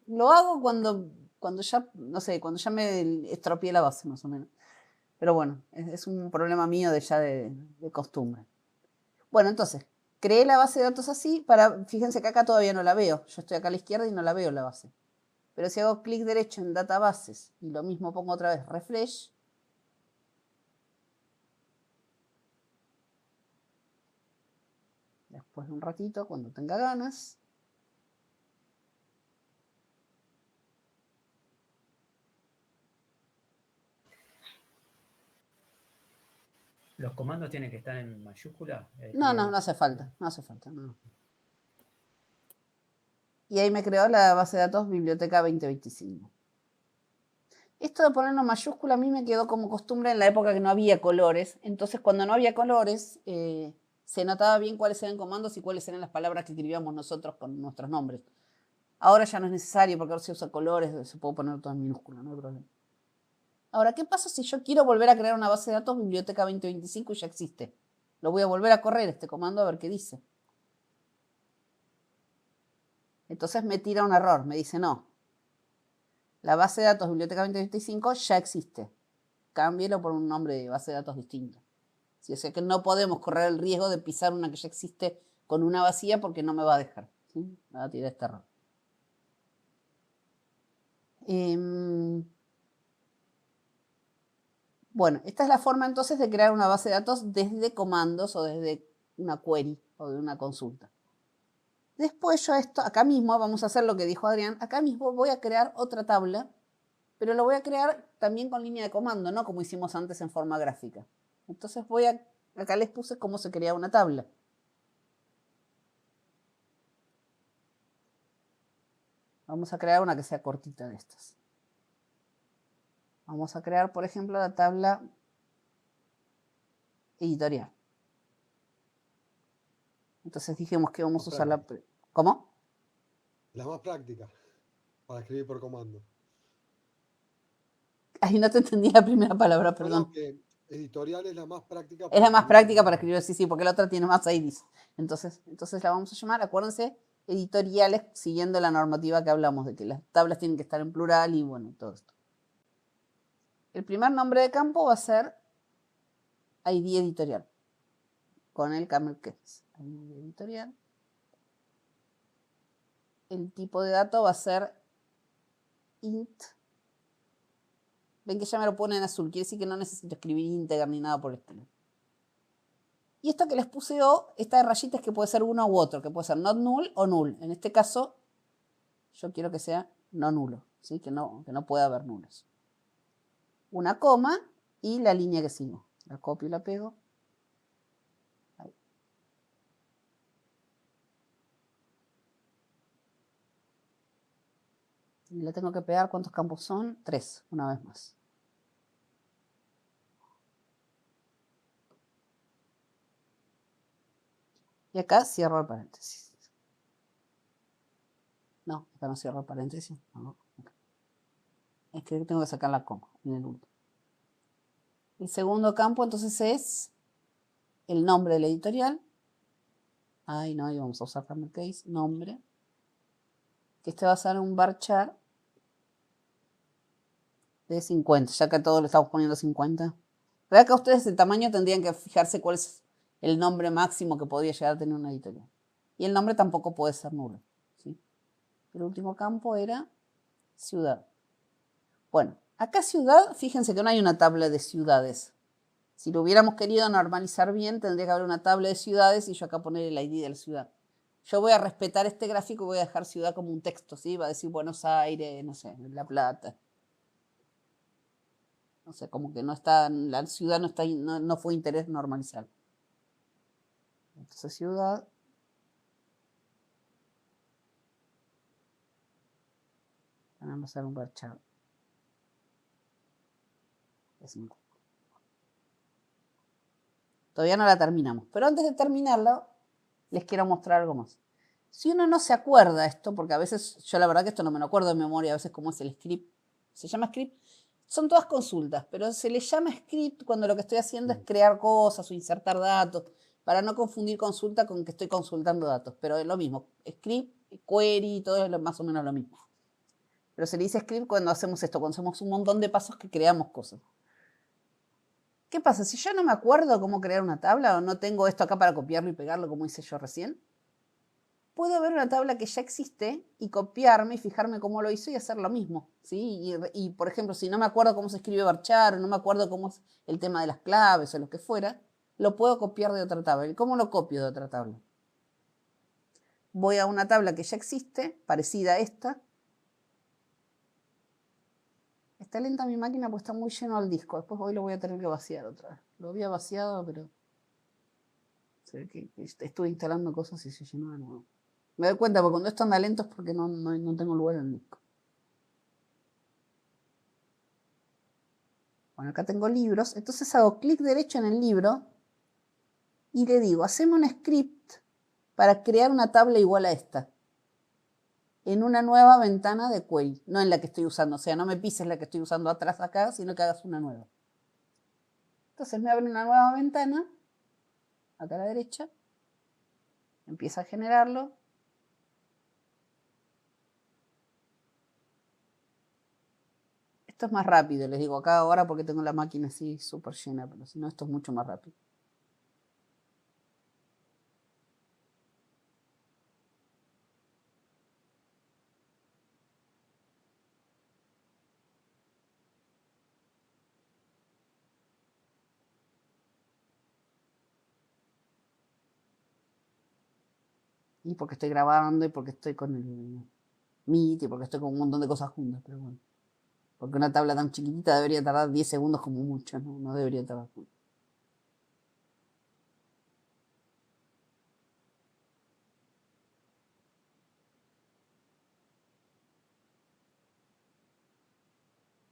lo hago cuando ya, no sé, cuando ya me estropeé la base, más o menos. Pero bueno, es un problema mío de costumbre. Bueno, entonces, creé la base de datos así fíjense que acá todavía no la veo. Yo estoy acá a la izquierda y no la veo la base. Pero si hago clic derecho en databases y lo mismo pongo otra vez refresh, después de un ratito, cuando tenga ganas, ¿Los comandos tienen que estar en mayúscula? no hace falta, no. Y ahí me creó la base de datos Biblioteca 2025. Esto de ponerlo en mayúscula a mí me quedó como costumbre en la época que no había colores. Entonces, cuando no había colores, se notaba bien cuáles eran comandos y cuáles eran las palabras que escribíamos nosotros con nuestros nombres. Ahora ya no es necesario porque ahora se usa colores, se puede poner todo en minúscula, no hay problema. Ahora, ¿qué pasa si yo quiero volver a crear una base de datos Biblioteca 2025 y ya existe? Lo voy a volver a correr este comando a ver qué dice. Entonces me tira un error, me dice no. La base de datos Biblioteca 2025 ya existe. Cámbielo por un nombre de base de datos distinto. O sea que no podemos correr el riesgo de pisar una que ya existe con una vacía porque no me va a dejar. ¿Sí? Me va a tirar este error. Bueno, esta es la forma entonces de crear una base de datos desde comandos o desde una query o de una consulta. Después yo acá mismo, vamos a hacer lo que dijo Adrián, acá mismo voy a crear otra tabla, pero lo voy a crear también con línea de comando, no como hicimos antes en forma gráfica. Entonces acá les puse cómo se crea una tabla. Vamos a crear una que sea cortita de estas. Vamos a crear, por ejemplo, la tabla editorial. Entonces dijimos que vamos a usar la... ¿Cómo? La más práctica para escribir por comando. Ay, no te entendí la primera palabra, perdón. No, que editorial es la más práctica para Es la más práctica para escribir, sí, porque la otra tiene más IDs. Entonces la vamos a llamar, acuérdense, editoriales, siguiendo la normativa que hablamos, de que las tablas tienen que estar en plural y bueno, todo esto. El primer nombre de campo va a ser ID editorial, con el camel case. ID editorial. El tipo de dato va a ser int. Ven que ya me lo pone en azul, quiere decir que no necesito escribir integer ni nada por el estilo. Y esto que les puse O, esta de rayitas que puede ser uno u otro, que puede ser not null o null. En este caso, yo quiero que sea no nulo, ¿sí? que no pueda haber nulos. Una coma y la línea que sigo. La copio y la pego. Ahí. Y le tengo que pegar, ¿cuántos campos son? 3, una vez más. Y acá cierro el paréntesis. No, acá no cierro el paréntesis. No, okay. Es que tengo que sacar la coma en el último. El segundo campo entonces es el nombre de la editorial. Ay, no, ahí vamos a usar Camel Case, nombre. Que este va a ser un varchar de 50, ya que a todos le estamos poniendo 50. ¿Verdad que ustedes de tamaño tendrían que fijarse cuál es el nombre máximo que podría llegar a tener una editorial? Y el nombre tampoco puede ser nulo, ¿sí? El último campo era ciudad. Bueno, acá ciudad, fíjense que no hay una tabla de ciudades. Si lo hubiéramos querido normalizar bien, tendría que haber una tabla de ciudades y yo acá poner el ID de la ciudad. Yo voy a respetar este gráfico y voy a dejar ciudad como un texto, ¿sí? Va a decir Buenos Aires, no sé, La Plata. No sé, como que no está, la ciudad no, está, no fue interés normalizar. Entonces ciudad. Vamos a hacer un varchar. Todavía no la terminamos. Pero antes de terminarla, les quiero mostrar algo más. Si uno no se acuerda esto, porque a veces, yo la verdad que esto no me lo acuerdo de memoria, a veces cómo es el script. ¿Se llama script? Son todas consultas, pero se le llama script cuando lo que estoy haciendo es crear cosas o insertar datos, para no confundir consulta con que estoy consultando datos. Pero es lo mismo. Script, query, todo es más o menos lo mismo. Pero se le dice script cuando hacemos esto, cuando hacemos un montón de pasos que creamos cosas. ¿Qué pasa? Si yo no me acuerdo cómo crear una tabla o no tengo esto acá para copiarlo y pegarlo como hice yo recién, puedo ver una tabla que ya existe y copiarme y fijarme cómo lo hizo y hacer lo mismo, ¿sí? Y por ejemplo, si no me acuerdo cómo se escribe varchar o no me acuerdo cómo es el tema de las claves o lo que fuera, lo puedo copiar de otra tabla. ¿Y cómo lo copio de otra tabla? Voy a una tabla que ya existe, parecida a esta. Está lenta mi máquina porque está muy lleno el disco. Después hoy lo voy a tener que vaciar otra vez. Lo había vaciado, pero se ve que estuve instalando cosas y se llenó de nuevo. Me doy cuenta porque cuando esto anda lento es porque no tengo lugar en el disco. Bueno, acá tengo libros. Entonces hago clic derecho en el libro y le digo, haceme un script para crear una tabla igual a esta. En una nueva ventana de query, no en la que estoy usando. O sea, no me pises la que estoy usando atrás acá, sino que hagas una nueva. Entonces me abre una nueva ventana, acá a la derecha, empieza a generarlo. Esto es más rápido, les digo acá ahora porque tengo la máquina así súper llena, pero si no, esto es mucho más rápido. Y porque estoy grabando y porque estoy con el Meet y porque estoy con un montón de cosas juntas, pero bueno. Porque una tabla tan chiquitita debería tardar 10 segundos como mucho, ¿no? No debería tardar mucho.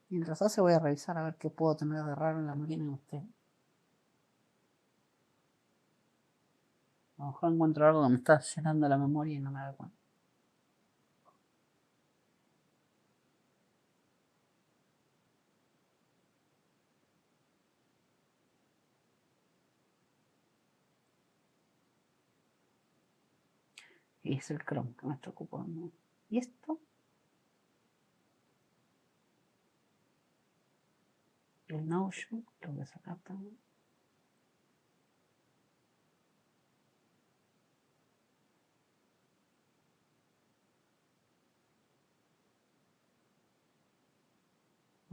Mientras hace voy a revisar a ver qué puedo tener de raro en la máquina de usted. A lo mejor encuentro algo que me está llenando la memoria y no me da cuenta. Y es el Chrome que me está ocupando. ¿Y esto? El Notion, lo voy a sacar también.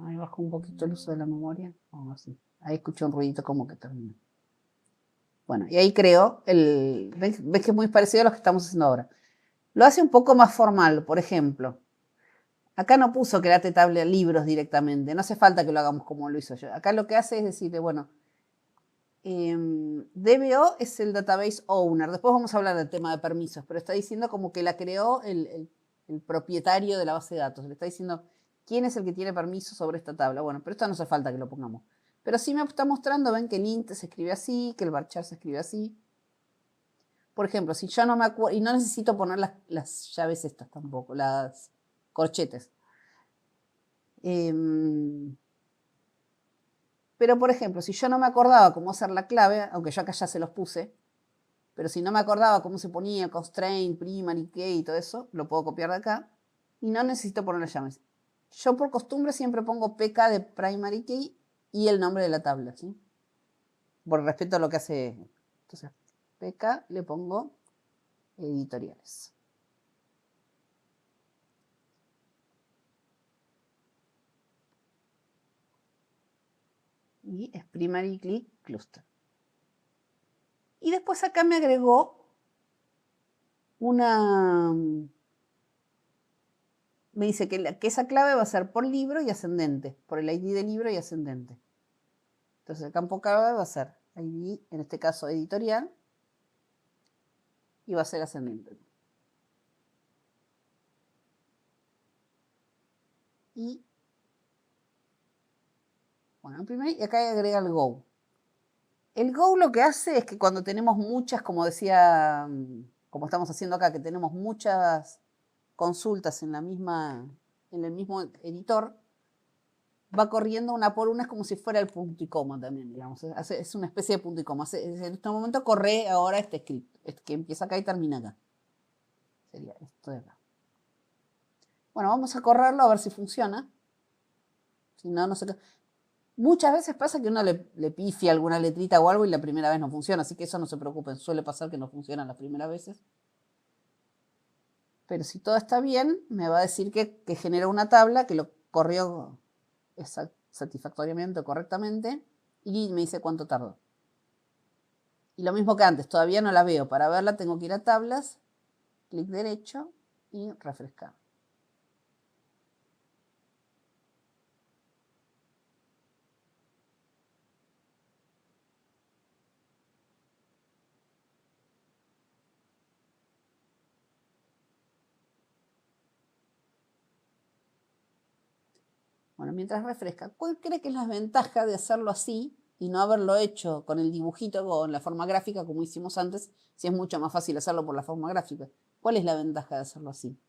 Ahí bajo un poquito el uso de la memoria. Vamos así. Ahí escuché un ruidito como que termina. Bueno, y ahí creo, ¿ves que es muy parecido a lo que estamos haciendo ahora? Lo hace un poco más formal, por ejemplo. Acá no puso create tabla de libros directamente. No hace falta que lo hagamos como lo hizo yo. Acá lo que hace es decirle, bueno, DBO es el Database Owner. Después vamos a hablar del tema de permisos, pero está diciendo como que la creó el propietario de la base de datos. Le está diciendo quién es el que tiene permiso sobre esta tabla. Bueno, pero esto no hace falta que lo pongamos. Pero sí me está mostrando, ven que el int se escribe así, que el varchar se escribe así. Por ejemplo, si yo no me acuerdo, y no necesito poner las llaves estas tampoco, las corchetes. Pero, por ejemplo, si yo no me acordaba cómo hacer la clave, aunque yo acá ya se los puse, pero si no me acordaba cómo se ponía constraint, primary key y todo eso, lo puedo copiar de acá y no necesito poner las llaves. Yo por costumbre siempre pongo pk de primary key y el nombre de la tabla, ¿sí? Por respeto a lo que hace. Entonces, pk le pongo editoriales. Y es primary key cluster. Y después acá me agregó me dice que esa clave va a ser por libro y ascendente, por el ID de libro y ascendente. Entonces el campo clave va a ser ID, en este caso editorial, y va a ser ascendente. Y bueno, primero, y acá agrega el Go. El Go lo que hace es que cuando tenemos muchas, como decía, como estamos haciendo acá, que tenemos muchas consultas en el mismo editor, va corriendo una por una, es como si fuera el punto y coma también, digamos. Es una especie de punto y coma. En este momento corre ahora este script, que empieza acá y termina acá. Sería esto de acá. Bueno, vamos a correrlo a ver si funciona. Si no, no sé qué. Muchas veces pasa que uno le pifia alguna letrita o algo y la primera vez no funciona, así que eso no se preocupen, suele pasar que no funcionan las primeras veces. Pero si todo está bien, me va a decir que genera una tabla que lo corrió satisfactoriamente o correctamente y me dice cuánto tardó. Y lo mismo que antes, todavía no la veo. Para verla tengo que ir a tablas, clic derecho y refrescar. Bueno, mientras refresca, ¿cuál cree que es la ventaja de hacerlo así y no haberlo hecho con el dibujito o en la forma gráfica como hicimos antes, si es mucho más fácil hacerlo por la forma gráfica? ¿Cuál es la ventaja de hacerlo así?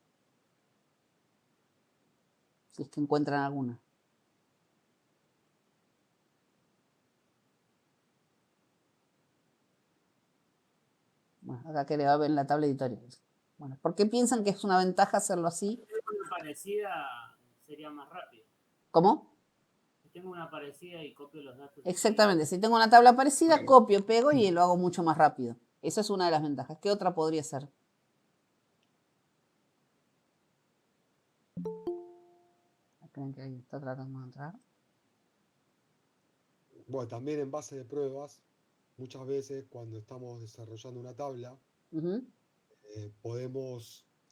Si es que encuentran alguna. Bueno, acá que le va a ver en la tabla editorial. Bueno, ¿por qué piensan que es una ventaja hacerlo así? Si tengo una parecida, sería más rápido. ¿Cómo? Si tengo una parecida y copio los datos. Exactamente, si tengo una tabla parecida, copio, pego y lo hago mucho más rápido. Esa es una de las ventajas. ¿Qué otra podría ser? ¿Creen que ahí está tratando de entrar? Bueno, también en base de pruebas, muchas veces cuando estamos desarrollando una tabla,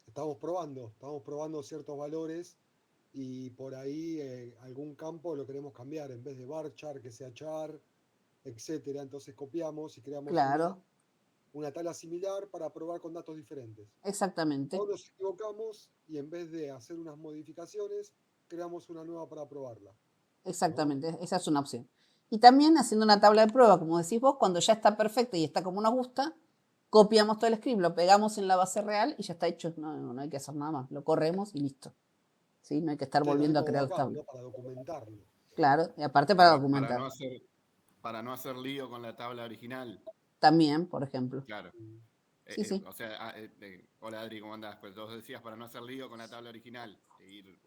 estamos probando ciertos valores y por ahí algún campo lo queremos cambiar, en vez de varchar, que sea char, etcétera. Entonces copiamos y creamos una tabla similar para probar con datos diferentes. Exactamente. O nos equivocamos y en vez de hacer unas modificaciones, creamos una nueva para probarla. Exactamente, esa es una opción. Y también haciendo una tabla de prueba, como decís vos, cuando ya está perfecta y está como nos gusta, copiamos todo el script, lo pegamos en la base real y ya está hecho. No hay que hacer nada más. Lo corremos y listo. ¿Sí? No hay que estar volviendo a crear las tablas. ¿no? Para documentarlo. Claro, y aparte para documentar. Para no hacer lío con la tabla original. También, por ejemplo. Claro. Sí. O sea, hola Adri, ¿cómo andás? Pues vos decías para no hacer lío con la tabla original. Seguir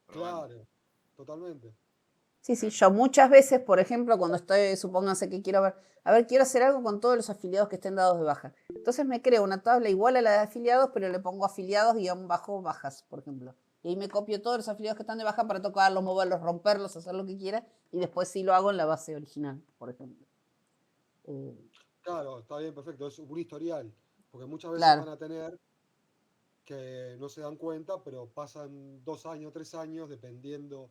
probando. Claro, totalmente. Sí, yo muchas veces, por ejemplo, cuando supónganse que quiero quiero hacer algo con todos los afiliados que estén dados de baja. Entonces me creo una tabla igual a la de afiliados, pero le pongo afiliados-bajas, por ejemplo. Y ahí me copio todos los afiliados que están de baja para tocarlos, moverlos, romperlos, hacer lo que quiera, y después sí lo hago en la base original, por ejemplo. Claro, está bien, perfecto. Es un historial, porque muchas veces van a tener que no se dan cuenta, pero pasan 2 años, 3 años, dependiendo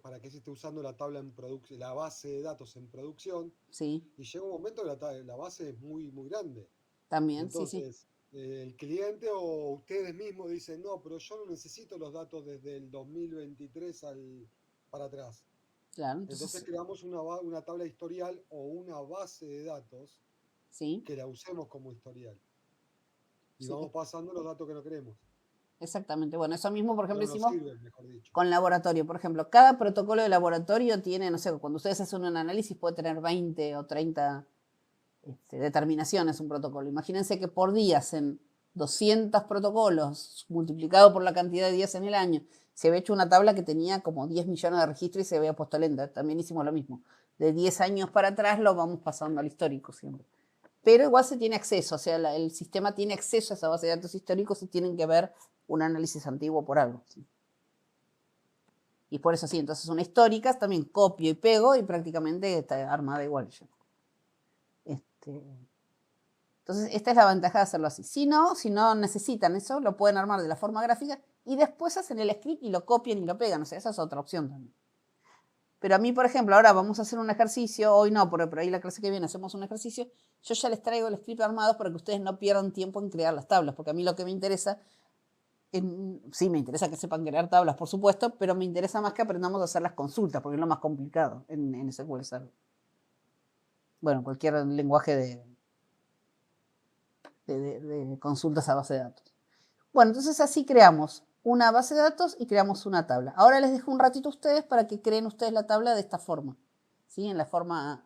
para qué se esté usando la tabla en producción, la base de datos en producción. Sí. Y llega un momento que la base es muy, muy grande. También, entonces, el cliente o ustedes mismos dicen, no, pero yo no necesito los datos desde el 2023 para atrás. Claro, Entonces entonces, creamos una tabla historial o una base de datos sí, que la usemos como historial. Y sí, vamos pasando los datos que no queremos. exactamente. Bueno, eso mismo, por Que ejemplo, no nos hicimos sirven, mejor dicho. con laboratorio. Por ejemplo, cada protocolo de laboratorio tiene, no sé, cuando ustedes hacen un análisis puede tener 20 o 30 determinaciones un protocolo. Imagínense que por día hacen 200 protocolos multiplicado por la cantidad de días en el año. Se había hecho una tabla que tenía como 10 millones de registros y se había puesto lenta. También hicimos lo mismo. De 10 años para atrás lo vamos pasando al histórico siempre. Pero igual se tiene acceso, o sea, el sistema tiene acceso a esa base de datos históricos y tienen que ver un análisis antiguo por algo. ¿Sí? Y por eso sí, entonces son históricas, también copio y pego y prácticamente está armada igual ya. Entonces, esta es la ventaja de hacerlo así. Si no necesitan eso, lo pueden armar de la forma gráfica y después hacen el script y lo copian y lo pegan. O sea, esa es otra opción también. Pero a mí, por ejemplo, ahora vamos a hacer un ejercicio, hoy no, pero ahí la clase que viene hacemos un ejercicio, yo ya les traigo el script armado para que ustedes no pierdan tiempo en crear las tablas, porque a mí lo que me interesa, sí me interesa que sepan crear tablas, por supuesto, pero me interesa más que aprendamos a hacer las consultas, porque es lo más complicado en SQL Server. Bueno, cualquier lenguaje de consultas a base de datos. Bueno, entonces así creamos una base de datos y creamos una tabla. Ahora les dejo un ratito a ustedes para que creen ustedes la tabla de esta forma, ¿sí? En la forma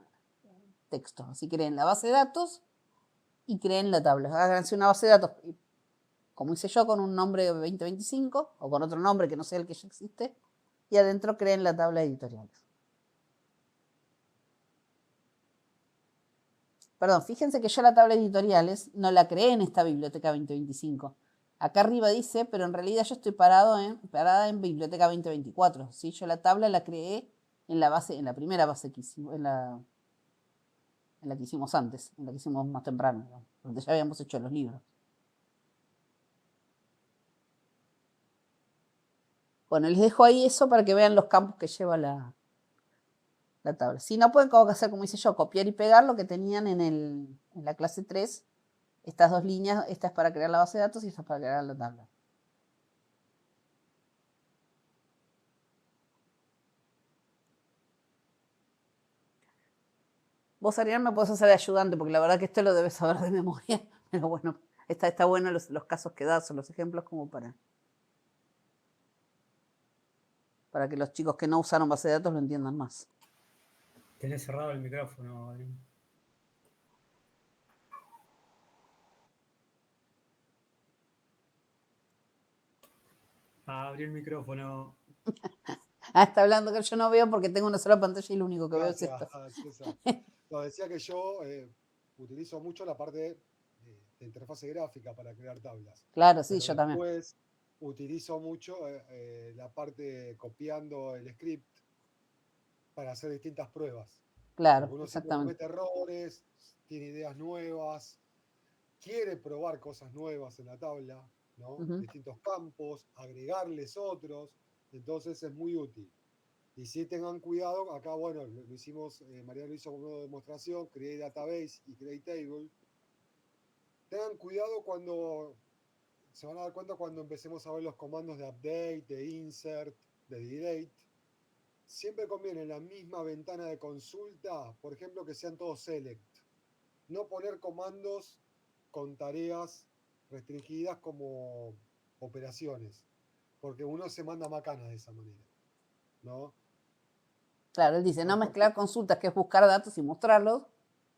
texto. Así creen la base de datos y creen la tabla. Háganse una base de datos, como hice yo, con un nombre 2025 o con otro nombre que no sea el que ya existe, y adentro creen la tabla de editoriales. Perdón, fíjense que yo la tabla de editoriales no la creé en esta biblioteca 2025. Acá arriba dice, pero en realidad yo estoy parada en biblioteca 2024. ¿Sí? Yo la tabla la creé en la primera base que hicimos, en la que hicimos antes, en la que hicimos más temprano, ¿no? Donde ya habíamos hecho los libros. Bueno, les dejo ahí eso para que vean los campos que lleva la tabla. Si no, pueden hacer como hice yo, copiar y pegar lo que tenían en la clase 3. Estas dos líneas, esta es para crear la base de datos y esta es para crear la tabla. Vos, Ariel, me podés hacer de ayudante, porque la verdad que esto lo debes saber de memoria. Pero bueno, está bueno los casos que das o los ejemplos como para que los chicos que no usaron base de datos lo entiendan más. Tenés cerrado el micrófono, Adrián. Abrí el micrófono. Está hablando que yo no veo porque tengo una sola pantalla y lo único que veo es esto. César. No, decía que yo utilizo mucho la parte de interfase gráfica para crear tablas. Claro, sí, Pero yo también. después utilizo mucho la parte copiando el script para hacer distintas pruebas. Claro, Porque uno siempre exactamente. comete errores, tiene ideas nuevas, quiere probar cosas nuevas en la tabla, ¿no? Distintos campos, agregarles otros, entonces es muy útil. Y si tengan cuidado, acá bueno, lo hicimos, Mariano lo hizo como una demostración, Create Database y Create Table. Tengan cuidado cuando, se van a dar cuenta cuando empecemos a ver los comandos de update, de insert, de delete. Siempre conviene en la misma ventana de consulta, por ejemplo, que sean todos select. No poner comandos con tareas restringidas como operaciones, porque uno se manda macanas de esa manera, ¿no? Claro, él dice, no mezclar consultas, que es buscar datos y mostrarlos,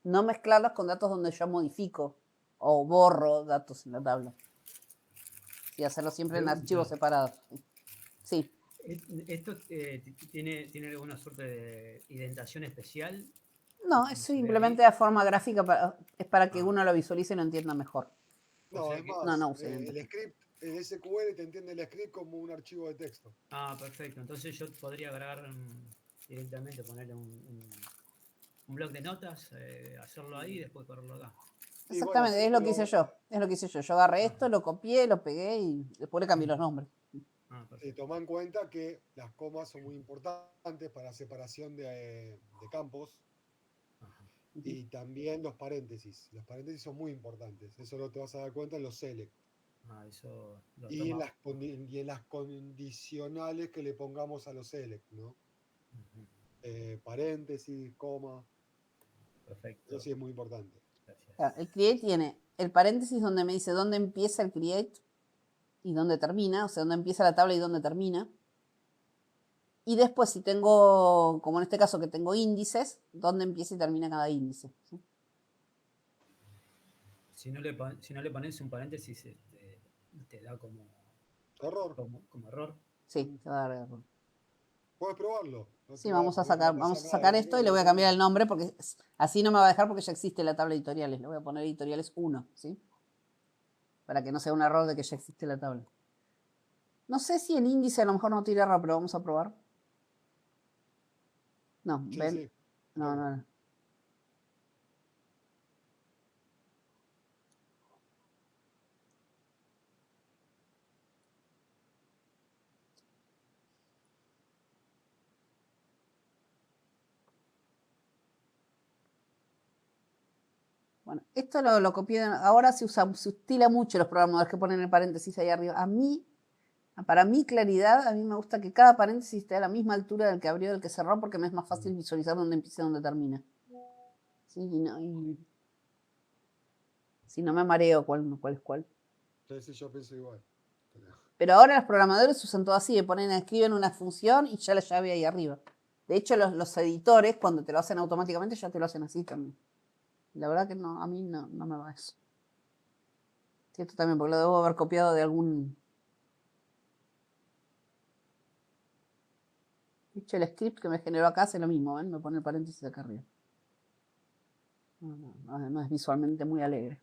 no mezclarlos con datos donde yo modifico o borro datos en la tabla. Y hacerlo siempre en archivos separados. Sí. ¿Esto tiene alguna suerte de indentación especial? No, es simplemente de forma gráfica, es para que uno lo visualice y lo entienda mejor. No, O sea es más, no, el script, el SQL te entiende el script como un archivo de texto. Ah, perfecto. Entonces yo podría agregar directamente, ponerle un bloc de notas, hacerlo ahí y después correrlo acá. Exactamente, bueno, es lo que hice yo. Es lo que hice yo. Yo agarré esto, lo copié, lo pegué y después le cambié los nombres. Toma en cuenta que las comas son muy importantes para la separación de campos. Y también los paréntesis. Los paréntesis son muy importantes. Eso lo te vas a dar cuenta en los select. Eso lo Y en toma. las condicionales que le pongamos a los select, ¿no? Paréntesis, coma. Perfecto. Eso sí es muy importante. Gracias. El create tiene el paréntesis donde me dice dónde empieza el create y dónde termina, o sea, dónde empieza la tabla y dónde termina. Y después, si tengo, como en este caso que tengo índices, dónde empieza y termina cada índice, ¿sí? Si no le pones un paréntesis, te da como Error. como error. Sí, te va a dar error. Puedes probarlo. Sí, vamos a sacar esto y le voy a cambiar el nombre porque así no me va a dejar porque ya existe la tabla de editoriales. Le voy a poner editoriales 1, ¿sí? Para que no sea un error de que ya existe la tabla. No sé si el índice a lo mejor no tira error, pero vamos a probar. No, Sí, ven. sí. No. Bueno, esto lo copié. Ahora se utiliza mucho los programadores que ponen el paréntesis ahí arriba. Para mi claridad, a mí me gusta que cada paréntesis esté a la misma altura del que abrió y del que cerró porque me es más fácil visualizar dónde empieza y dónde termina. Sí, si no me mareo cuál es cuál. Sí, yo pienso igual. Pero ahora los programadores usan todo así, escriben una función y ya la llave ahí arriba. De hecho, los editores, cuando te lo hacen automáticamente, ya te lo hacen así también. La verdad que no, a mí no me va eso. Sí, esto también, porque lo debo haber copiado de algún... De hecho, el script que me generó acá hace lo mismo, ¿ven? Me pone el paréntesis acá arriba. No es visualmente muy alegre.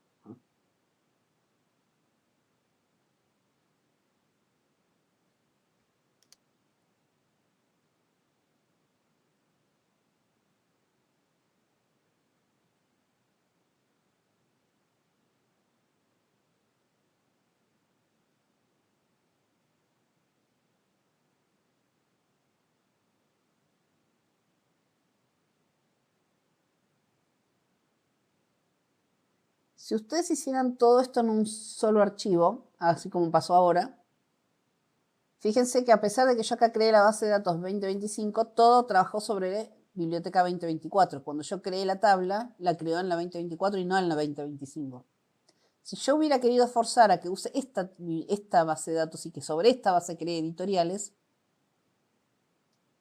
Si ustedes hicieran todo esto en un solo archivo, así como pasó ahora, fíjense que a pesar de que yo acá creé la base de datos 2025, todo trabajó sobre biblioteca 2024. Cuando yo creé la tabla, la creó en la 2024 y no en la 2025. Si yo hubiera querido forzar a que use esta base de datos y que sobre esta base cree editoriales,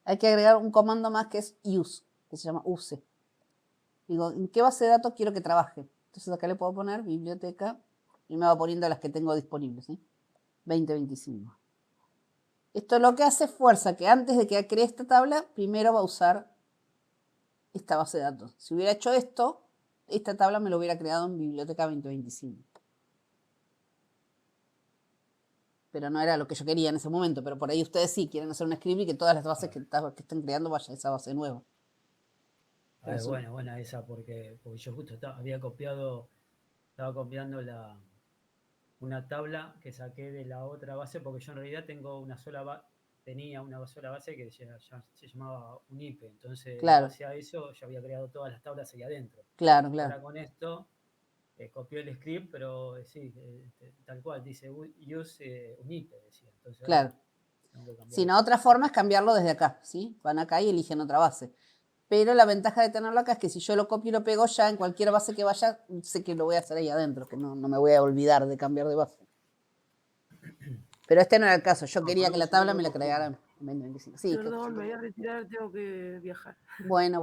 hay que agregar un comando más que es use, que se llama use. Digo, ¿en qué base de datos quiero que trabaje? Entonces acá le puedo poner biblioteca y me va poniendo las que tengo disponibles, ¿sí? 2025. Esto lo que hace fuerza que antes de que cree esta tabla, primero va a usar esta base de datos. Si hubiera hecho esto, esta tabla me lo hubiera creado en biblioteca 2025. Pero no era lo que yo quería en ese momento, pero por ahí ustedes sí quieren hacer un script y que todas las bases que estén creando vaya a esa base nueva. Buena esa, porque yo justo estaba copiando una tabla que saqué de la otra base, porque yo en realidad tenía una sola base que se llamaba Unipe, entonces Claro. en base a eso yo había creado todas las tablas ahí adentro. Claro. Ahora con esto copié el script, pero sí, tal cual, dice use Unipe, decía. Entonces, Claro. Si no, otra forma es cambiarlo desde acá, ¿sí? Van acá y eligen otra base. Pero la ventaja de tenerlo acá es que si yo lo copio y lo pego ya en cualquier base que vaya, sé que lo voy a hacer ahí adentro, que no me voy a olvidar de cambiar de base. Pero este no era el caso. Yo quería que la tabla me la crearan en 2025. Sí, Perdón, me voy a retirar, tengo que viajar. Bueno,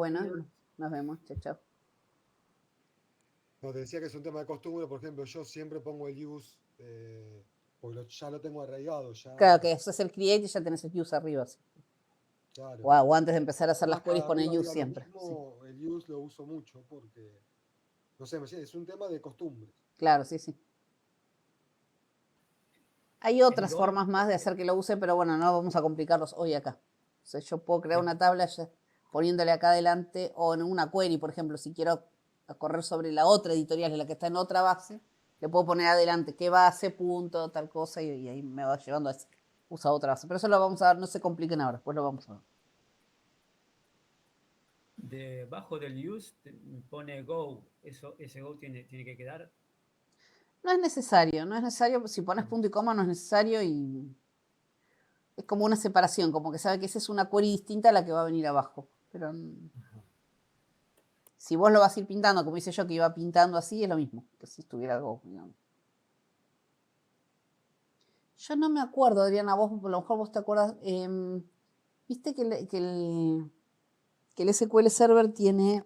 nos vemos. Chao. No, te decía que es un tema de costumbre. Por ejemplo, yo siempre pongo el use, porque ya lo tengo arraigado. Claro, que eso es el create y ya tenés el use arriba. ¿Sí? Claro. O antes de empezar a hacer las queries, poner use Lo siempre. mismo, sí. El use lo uso mucho porque, no sé, es un tema de costumbre. Claro, sí. Hay otras formas más de hacer que lo use, pero bueno, no vamos a complicarlos hoy acá. O sea, yo puedo crear una tabla poniéndole acá adelante o en una query, por ejemplo, si quiero correr sobre la otra editorial, la que está en otra base, le puedo poner adelante qué base, punto, tal cosa, y ahí me va llevando a usar otra base. Pero eso lo vamos a ver, no se compliquen ahora, después lo vamos a ver. debajo del use pone go. Ese go tiene que quedar. No es necesario, no es necesario. Si pones punto y coma no es necesario y es como una separación, como que sabe que esa es una query distinta a la que va a venir abajo. Pero si vos lo vas a ir pintando, como hice yo que iba pintando así, es lo mismo que si estuviera go, digamos. Yo no me acuerdo, Adriana, vos, a lo mejor vos te acuerdas. Viste que el SQL Server tiene.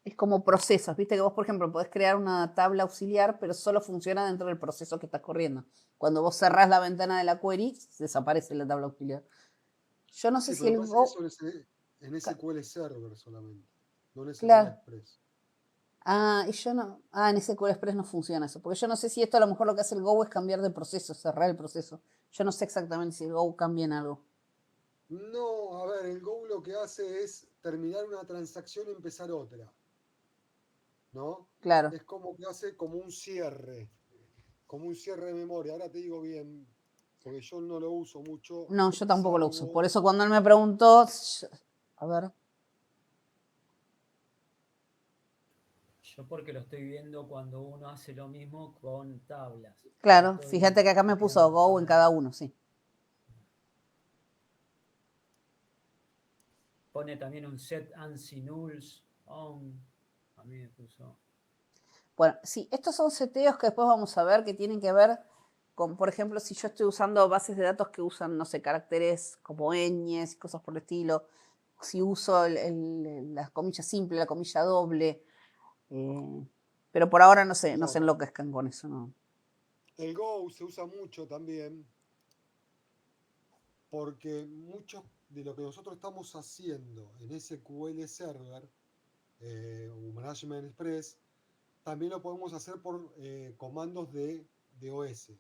Es como procesos. Viste que vos, por ejemplo, podés crear una tabla auxiliar, pero solo funciona dentro del proceso que estás corriendo. Cuando vos cerrás la ventana de la query, desaparece la tabla auxiliar. Yo no sé Sí, si pero el me parece Go. que eso es en SQL Server solamente, no en SQL Claro. Express. Y yo no. En SQL Express no funciona eso. Porque yo no sé si esto a lo mejor lo que hace el Go es cambiar de proceso, cerrar el proceso. Yo no sé exactamente si el Go cambia en algo. No, a ver, el Go lo que hace es terminar una transacción y empezar otra, ¿no? Claro. Es como que hace como un cierre de memoria. Ahora te digo bien, porque yo no lo uso mucho, No, yo tampoco lo uso. Por salvo... eso cuando él me preguntó. A ver. Yo porque lo estoy viendo cuando uno hace lo mismo con tablas. Claro, fíjate que acá me puso Go en cada uno, sí. Pone también un set ANSI nulls on. A mí me puso. Bueno, sí, estos son seteos que después vamos a ver que tienen que ver con, por ejemplo, si yo estoy usando bases de datos que usan, no sé, caracteres como ñes y cosas por el estilo, si uso la comilla simple, la comilla doble, pero por ahora no se enloquezcan con eso, ¿no? El Go se usa mucho también porque mucho de lo que nosotros estamos haciendo en SQL Server o Management Express también lo podemos hacer por comandos de OS.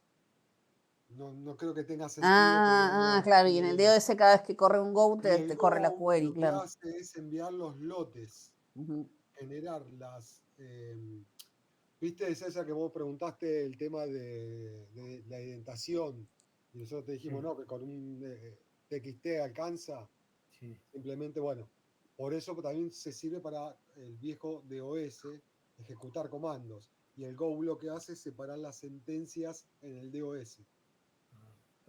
No creo que tenga sentido que Claro, y en el DOS cada vez que corre un Go y el te corre la Go query, lo que claro. hace es enviar los lotes, generar las... ¿Viste? Es esa que vos preguntaste el tema de la indentación y nosotros te dijimos, Sí. no, que con un TXT alcanza. Sí. Simplemente, bueno, por eso también se sirve para el viejo DOS ejecutar comandos. Y el Go lo que hace es separar las sentencias en el DOS.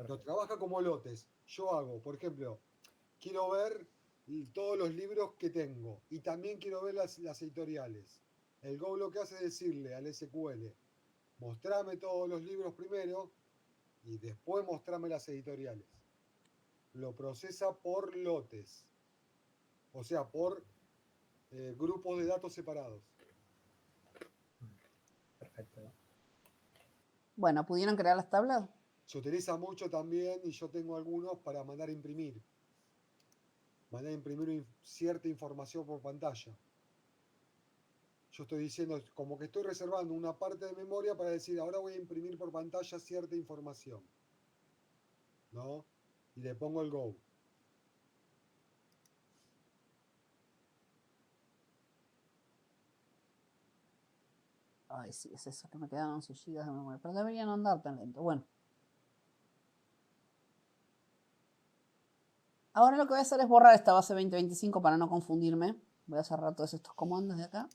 Lo trabaja como lotes. Yo hago, por ejemplo, quiero ver todos los libros que tengo y también quiero ver las editoriales. El Go lo que hace es decirle al SQL, mostrame todos los libros primero y después mostrame las editoriales. Lo procesa por lotes, o sea, por grupos de datos separados. Perfecto. Bueno, ¿pudieron crear las tablas? Se utiliza mucho también y yo tengo algunos para mandar a imprimir. Mandar a imprimir cierta información por pantalla. Yo estoy diciendo, como que estoy reservando una parte de memoria para decir, ahora voy a imprimir por pantalla cierta información. ¿No? Y le pongo el Go. Ay, sí, es eso, que me quedan 11 GB de memoria. Pero deberían no andar tan lento. Bueno. Ahora lo que voy a hacer es borrar esta base 2025 para no confundirme. Voy a cerrar todos estos comandos de acá.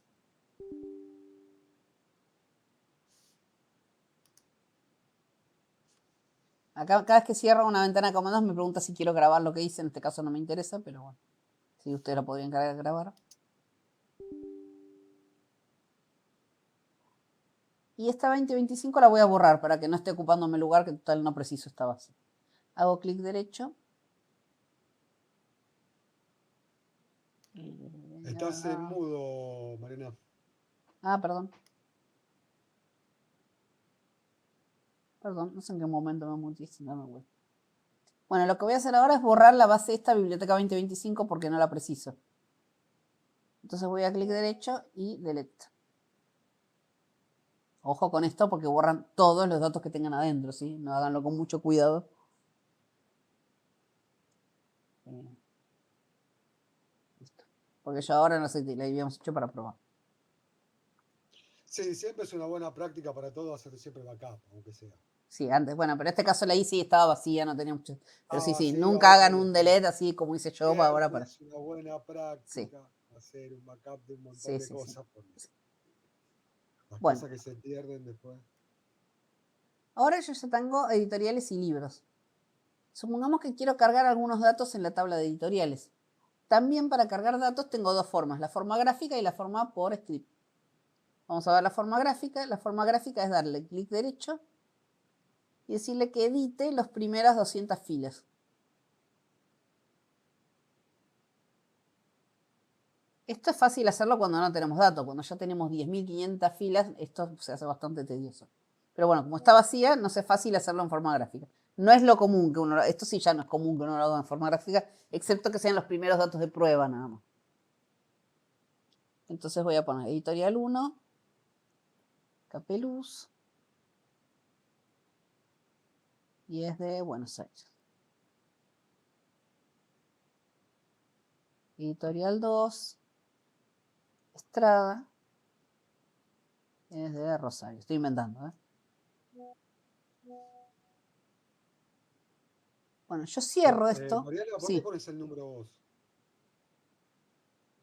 Acá cada vez que cierro una ventana de comandos me pregunta si quiero grabar lo que hice. En este caso no me interesa, pero bueno. Si ustedes lo podrían grabar. Y esta 2025 la voy a borrar para que no esté ocupándome lugar, que total no preciso esta base. Hago clic derecho. Estás en mudo, Mariana. Perdón. Perdón, no sé en qué momento me muteé, si no me voy. Bueno, lo que voy a hacer ahora es borrar la base de esta biblioteca 2025 porque no la preciso. Entonces voy a clic derecho y delete. Ojo con esto porque borran todos los datos que tengan adentro, ¿sí? No háganlo con mucho cuidado. Listo. Porque yo ahora no sé, la habíamos hecho para probar. Sí, siempre es una buena práctica para todo hacer siempre backup, aunque sea. Sí, antes, bueno, pero en este caso la sí estaba vacía, no tenía mucho. Pero sí, sí, Vacío, nunca ahora hagan ya un está. delete así como hice yo para ahora Siempre para. es una buena Sí, práctica hacer un backup de un montón sí, de sí, sí. cosas, porque las Bueno, cosas que se pierden después. ahora yo ya tengo editoriales y libros. Supongamos que quiero cargar algunos datos en la tabla de editoriales. También para cargar datos tengo dos formas, la forma gráfica y la forma por script. Vamos a ver la forma gráfica. La forma gráfica es darle clic derecho y decirle que edite las primeras 200 filas. Esto es fácil hacerlo cuando no tenemos datos. Cuando ya tenemos 10.500 filas, esto se hace bastante tedioso. Pero bueno, como está vacía, no es fácil hacerlo en forma gráfica. No es lo común que uno, esto sí ya no es común que uno lo haga en forma gráfica, excepto que sean los primeros datos de prueba nada más. Entonces voy a poner editorial 1, Capeluz, y es de Buenos Aires. Editorial 2, Estrada, es de Rosario. Estoy inventando, ¿eh? Bueno, yo cierro esto. Mariana, ¿por qué Sí, pones el número vos?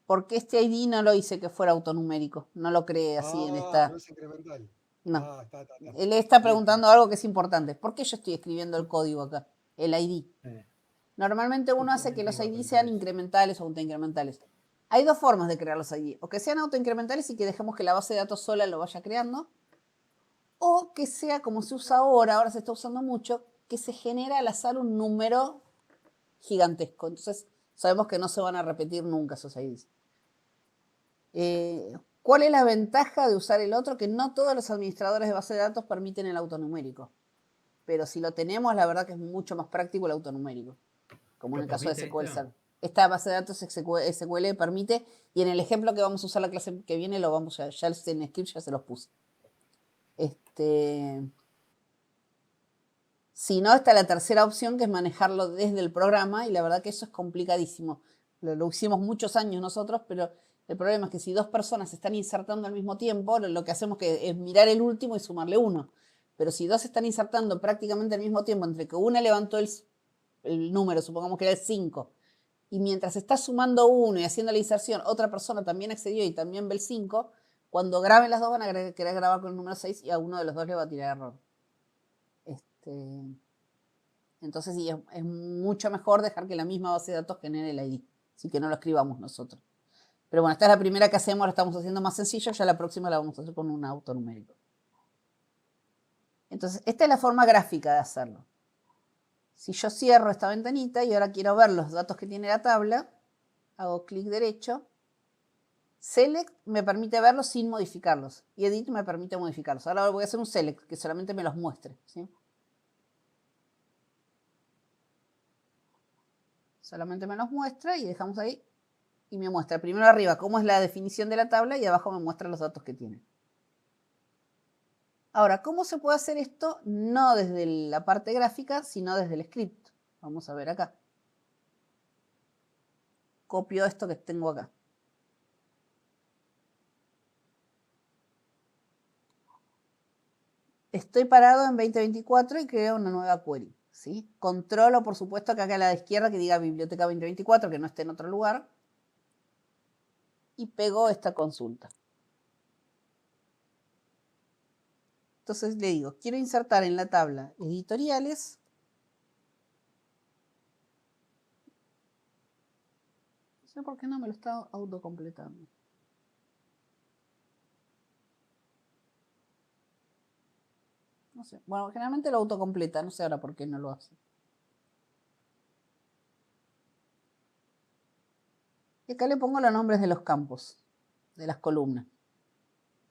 porque este ID no lo hice que fuera autonumérico. No lo creé así en Ah, no esta. es incremental. No. Ah, está. Él está Listo. preguntando algo que es importante. ¿Por qué yo estoy escribiendo el código acá? El ID. Eh, Normalmente uno hace que los Justamente iba a ID preguntar sean eso. incrementales o autoincrementales. Hay dos formas de crear los ID. O que sean autoincrementales y que dejemos que la base de datos sola lo vaya creando. O que sea como se usa ahora se está usando mucho, que se genera al azar un número gigantesco. Entonces sabemos que no se van a repetir nunca esos IDs. ¿Cuál es la ventaja de usar el otro? Que no todos los administradores de base de datos permiten el autonumérico. Pero si lo tenemos, la verdad que es mucho más práctico el autonumérico. Como en ¿Lo el caso de permite SQL esto? Server. Esta base de datos SQL permite, y en el ejemplo que vamos a usar la clase que viene, lo vamos a, ya en script ya se los puse. Si no, está la tercera opción, que es manejarlo desde el programa, y la verdad que eso es complicadísimo. Lo hicimos muchos años nosotros, pero el problema es que si dos personas se están insertando al mismo tiempo, lo que hacemos es mirar el último y sumarle 1. Pero si dos se están insertando prácticamente al mismo tiempo, entre que una levantó el número, supongamos que era el 5, y mientras está sumando 1 y haciendo la inserción, otra persona también accedió y también ve el 5, cuando graben las dos van a querer grabar con el número 6 y a uno de los dos le va a tirar error. Entonces sí, es mucho mejor dejar que la misma base de datos genere el ID, así que no lo escribamos nosotros. Pero bueno, esta es la primera que hacemos, la estamos haciendo más sencillo, ya la próxima la vamos a hacer con un autonumérico. Entonces, esta es la forma gráfica de hacerlo. Si yo cierro esta ventanita y ahora quiero ver los datos que tiene la tabla, hago clic derecho, Select me permite verlos sin modificarlos y Edit me permite modificarlos. Ahora voy a hacer un Select que solamente me los muestre, ¿sí? Solamente me los muestra y dejamos ahí y me muestra primero arriba cómo es la definición de la tabla y abajo me muestra los datos que tiene. Ahora, ¿cómo se puede hacer esto? No desde la parte gráfica, sino desde el script. Vamos a ver acá. Copio esto que tengo acá. Estoy parado en 2024 y creo una nueva query, ¿sí? Controlo, por supuesto, que acá a la izquierda que diga Biblioteca 2024, que no esté en otro lugar. Y pego esta consulta. Entonces le digo, quiero insertar en la tabla editoriales. No sé por qué no me lo está autocompletando. No sé. Bueno, generalmente lo autocompleta. No sé ahora por qué no lo hace. Y acá le pongo los nombres de los campos, de las columnas.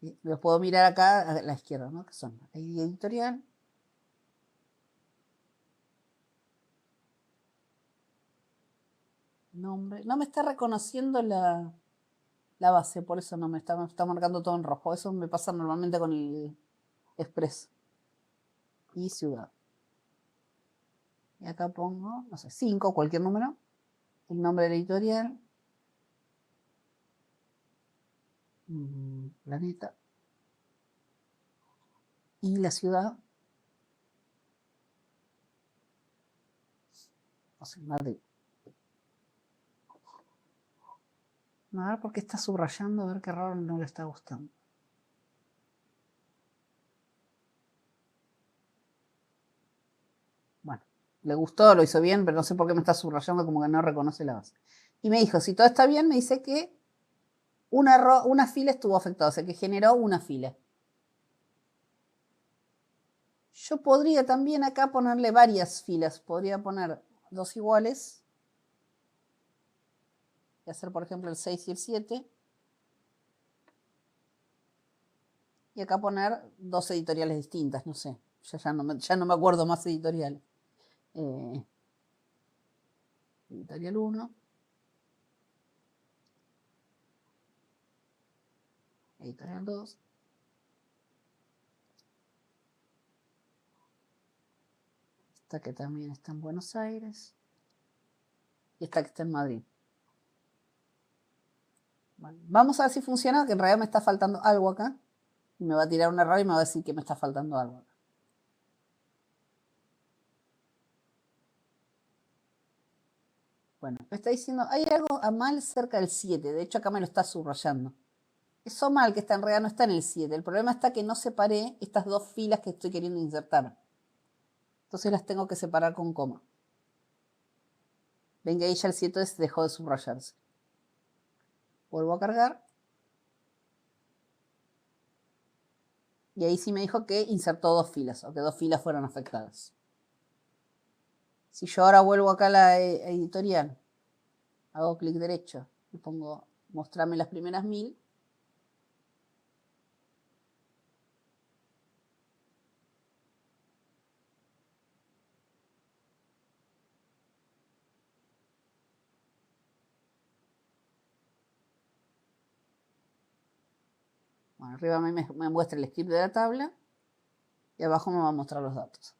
Y los puedo mirar acá a la izquierda, ¿no? Que son editorial. Nombre. No me está reconociendo la base, por eso no me está marcando todo en rojo. Eso me pasa normalmente con el Express. Y ciudad. Y acá pongo, no sé, 5, cualquier número. El nombre del editorial. Planeta. Y la ciudad, o sea, Madrid. A ver por qué está subrayando, a ver qué raro no le está gustando. Bueno, le gustó, lo hizo bien, pero no sé por qué me está subrayando, como que no reconoce la base. Y me dijo, si todo está bien, me dice que una fila estuvo afectada, o sea que generó una fila. Yo podría también acá ponerle varias filas. Podría poner 2 iguales. Y hacer, por ejemplo, el 6 y el 7. Y acá poner 2 editoriales distintas, no sé. Ya no me acuerdo más editoriales. Editorial 1. Editorial 2. Esta que también está en Buenos Aires. Y esta que está en Madrid. Bueno, vamos a ver si funciona, que en realidad me está faltando algo acá. Y me va a tirar un error y me va a decir que me está faltando algo acá. Bueno, me está diciendo, hay algo a mal cerca del 7. De hecho, acá me lo está subrayando. Eso mal que está en realidad no está en el 7. El problema está que no separé estas 2 filas que estoy queriendo insertar. Entonces las tengo que separar con coma. Ven que ahí ya el 7 dejó de subrayarse. Vuelvo a cargar. Y ahí sí me dijo que insertó 2 filas, o que 2 filas fueron afectadas. Si yo ahora vuelvo acá a la editorial, hago clic derecho y pongo mostrarme las primeras 1000. Bueno, arriba me muestra el script de la tabla y abajo me va a mostrar los datos.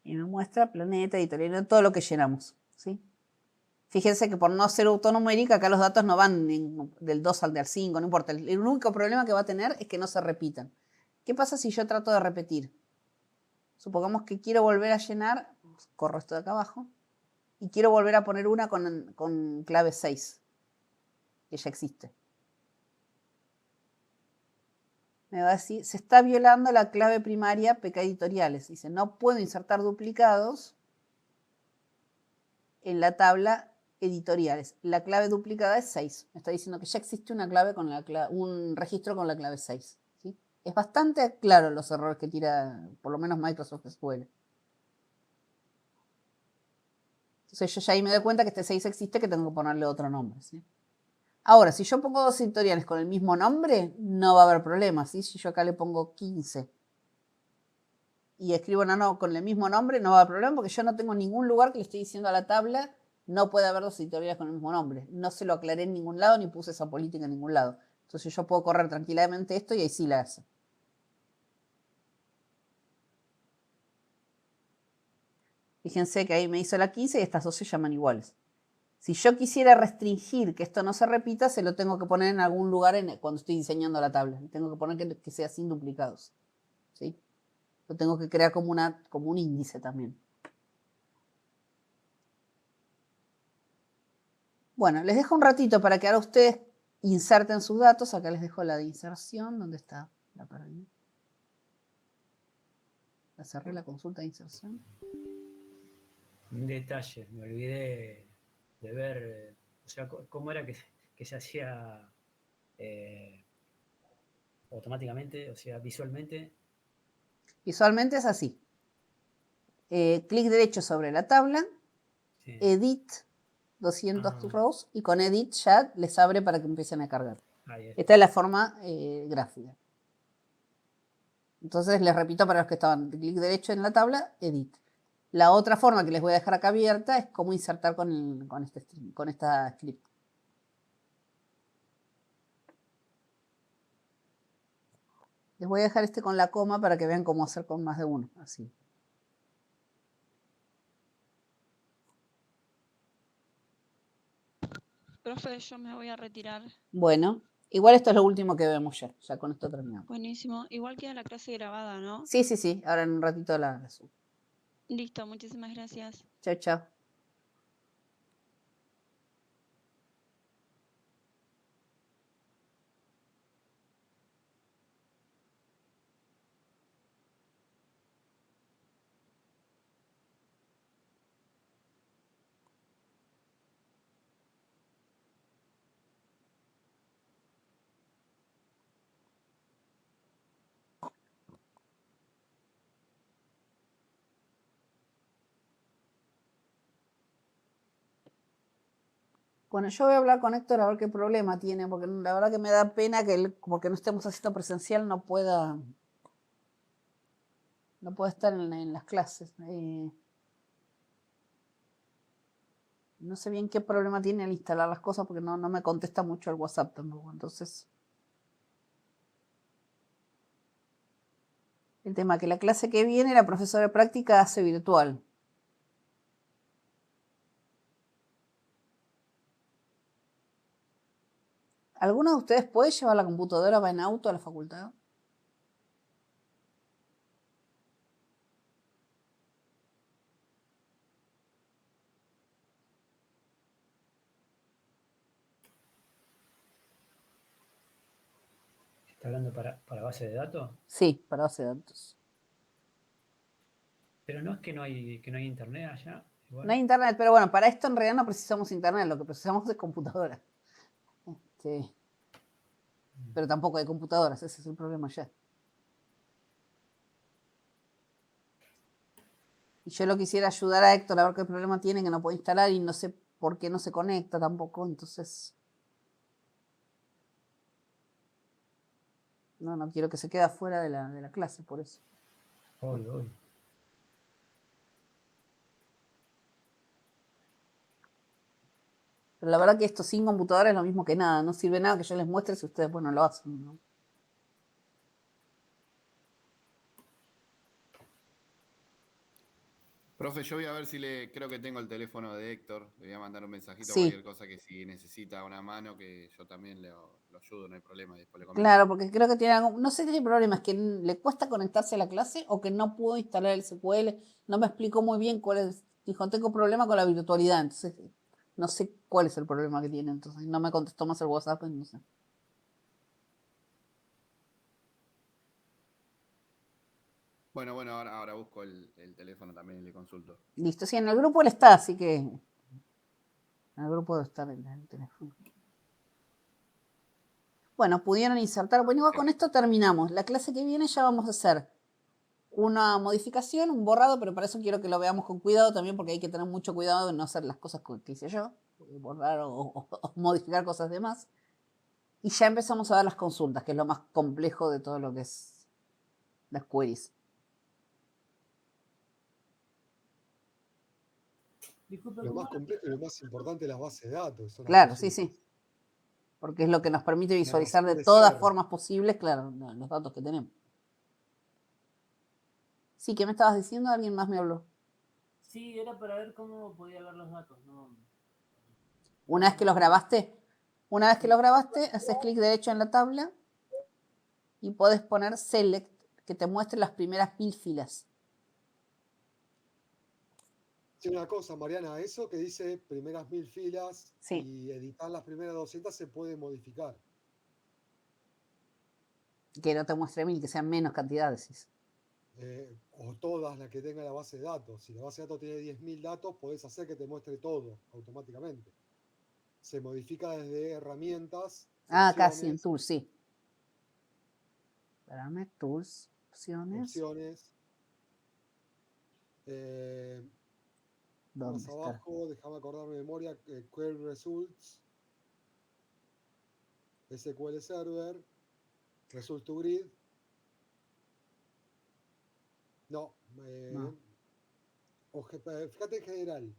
Y me muestra planeta, editorial, todo lo que llenamos, ¿sí? Fíjense que por no ser autonumérica, acá los datos no van del 2 al 5, no importa. El único problema que va a tener es que no se repitan. ¿Qué pasa si yo trato de repetir? Supongamos que quiero volver a llenar, corro esto de acá abajo, y quiero volver a poner una con clave 6, que ya existe. Me va a decir, se está violando la clave primaria PK editoriales. Dice, no puedo insertar duplicados en la tabla editoriales. La clave duplicada es 6. Me está diciendo que ya existe una clave con un registro con la clave 6. ¿Sí? Es bastante claro los errores que tira, por lo menos Microsoft SQL. Entonces yo ya ahí me doy cuenta que este 6 existe, que tengo que ponerle otro nombre. ¿Sí? Ahora, si yo pongo 2 editoriales con el mismo nombre, no va a haber problema. ¿Sí? Si yo acá le pongo 15 y escribo con el mismo nombre, no va a haber problema porque yo no tengo ningún lugar que le estoy diciendo a la tabla no puede haber 2 editoriales con el mismo nombre. No se lo aclaré en ningún lado ni puse esa política en ningún lado. Entonces yo puedo correr tranquilamente esto y ahí sí la hace. Fíjense que ahí me hizo la 15 y estas 2 se llaman iguales. Si yo quisiera restringir que esto no se repita, se lo tengo que poner en algún lugar cuando estoy diseñando la tabla. Tengo que poner que sea sin duplicados. ¿Sí? Lo tengo que crear como un índice también. Bueno, les dejo un ratito para que ahora ustedes inserten sus datos. Acá les dejo la de inserción. ¿Dónde está? La perdí. La cerré la consulta de inserción. Un detalle, me olvidé de ver, o sea, cómo era que se hacía automáticamente, o sea, visualmente. Visualmente es así. Clic derecho sobre la tabla, sí. Edit 200 rows y con Edit ya les abre para que empiecen a cargar. Esta es la forma gráfica. Entonces les repito para los que estaban clic derecho en la tabla, Edit. La otra forma que les voy a dejar acá abierta es cómo insertar con esta script. Les voy a dejar con la coma para que vean cómo hacer con más de uno. Así. Profe, yo me voy a retirar. Bueno, Igual esto es lo último que vemos ya con esto terminamos. Buenísimo. Igual queda la clase grabada, ¿no? Sí, ahora en un ratito la subo. Listo, muchísimas gracias. Chao. Bueno, yo voy a hablar con Héctor a ver qué problema tiene, porque la verdad que me da pena que él, porque no estemos haciendo presencial, no pueda estar en las clases. No sé bien qué problema tiene al instalar las cosas, porque no me contesta mucho el WhatsApp tampoco. Entonces, el tema que la clase que viene, la profesora de práctica hace virtual. ¿Alguno de ustedes puede llevar la computadora, va en auto a la facultad? ¿Está hablando para base de datos? Sí, para base de datos. Pero no es que no hay internet allá. Igual. No hay internet, pero bueno, para esto en realidad no precisamos internet, lo que precisamos es computadora. Pero tampoco hay computadoras, ese es el problema ya. Y yo lo quisiera ayudar a Héctor a ver qué problema tiene, que no puede instalar y no sé por qué no se conecta tampoco, entonces... No quiero que se quede fuera de la clase, por eso. Hoy. Pero la verdad que esto sin computadora es lo mismo que nada, no sirve nada que yo les muestre si ustedes, bueno, lo hacen, ¿no? Profe, yo voy a ver si creo que tengo el teléfono de Héctor, le voy a mandar un mensajito, Sí. cualquier cosa que si necesita una mano, que yo también lo ayudo, no hay problema, después le comento. Claro, porque creo que tiene algo, no sé si el problema es que le cuesta conectarse a la clase o que no pudo instalar el SQL, no me explicó muy bien cuál es, dijo, tengo problema con la virtualidad, entonces no sé cuál es el problema que tiene, entonces no me contestó más el WhatsApp, no sé. Bueno, ahora busco el teléfono también y le consulto. Listo, sí, en el grupo él está, así que en el grupo debe estar el teléfono. Bueno, pudieron insertar, bueno, igual con esto terminamos. La clase que viene ya vamos a hacer una modificación, un borrado, pero para eso quiero que lo veamos con cuidado también, porque hay que tener mucho cuidado de no hacer las cosas que hice yo, borrar o modificar cosas de más. Y ya empezamos a ver las consultas, que es lo más complejo de todo lo que es las queries. Disculpe, Lo ¿cómo más complejo y lo más importante es las bases de datos. Son las Claro, consultas. sí. Porque es lo que nos permite visualizar de SQL todas Server. formas posibles, claro, los datos que tenemos. Sí, ¿qué me estabas diciendo? ¿Alguien más me habló? Sí, era para ver cómo podía ver los datos. No. Una vez que los grabaste, haces clic derecho en la tabla y podés poner Select, que te muestre las primeras 1000 filas. Sí, una cosa, Mariana, eso que dice primeras 1000 filas Sí. y editar las primeras 200 se puede modificar. Que no te muestre 1000, que sean menos cantidades. O todas las que tenga la base de datos. Si la base de datos tiene 10.000 datos, podés hacer que te muestre todo automáticamente. Se modifica desde herramientas. Acá sí, en Tools, sí. Espérame, Tools, Opciones. Más abajo, déjame acordarme de memoria, Query Results, SQL Server, Result to Grid. No. Fíjate en general.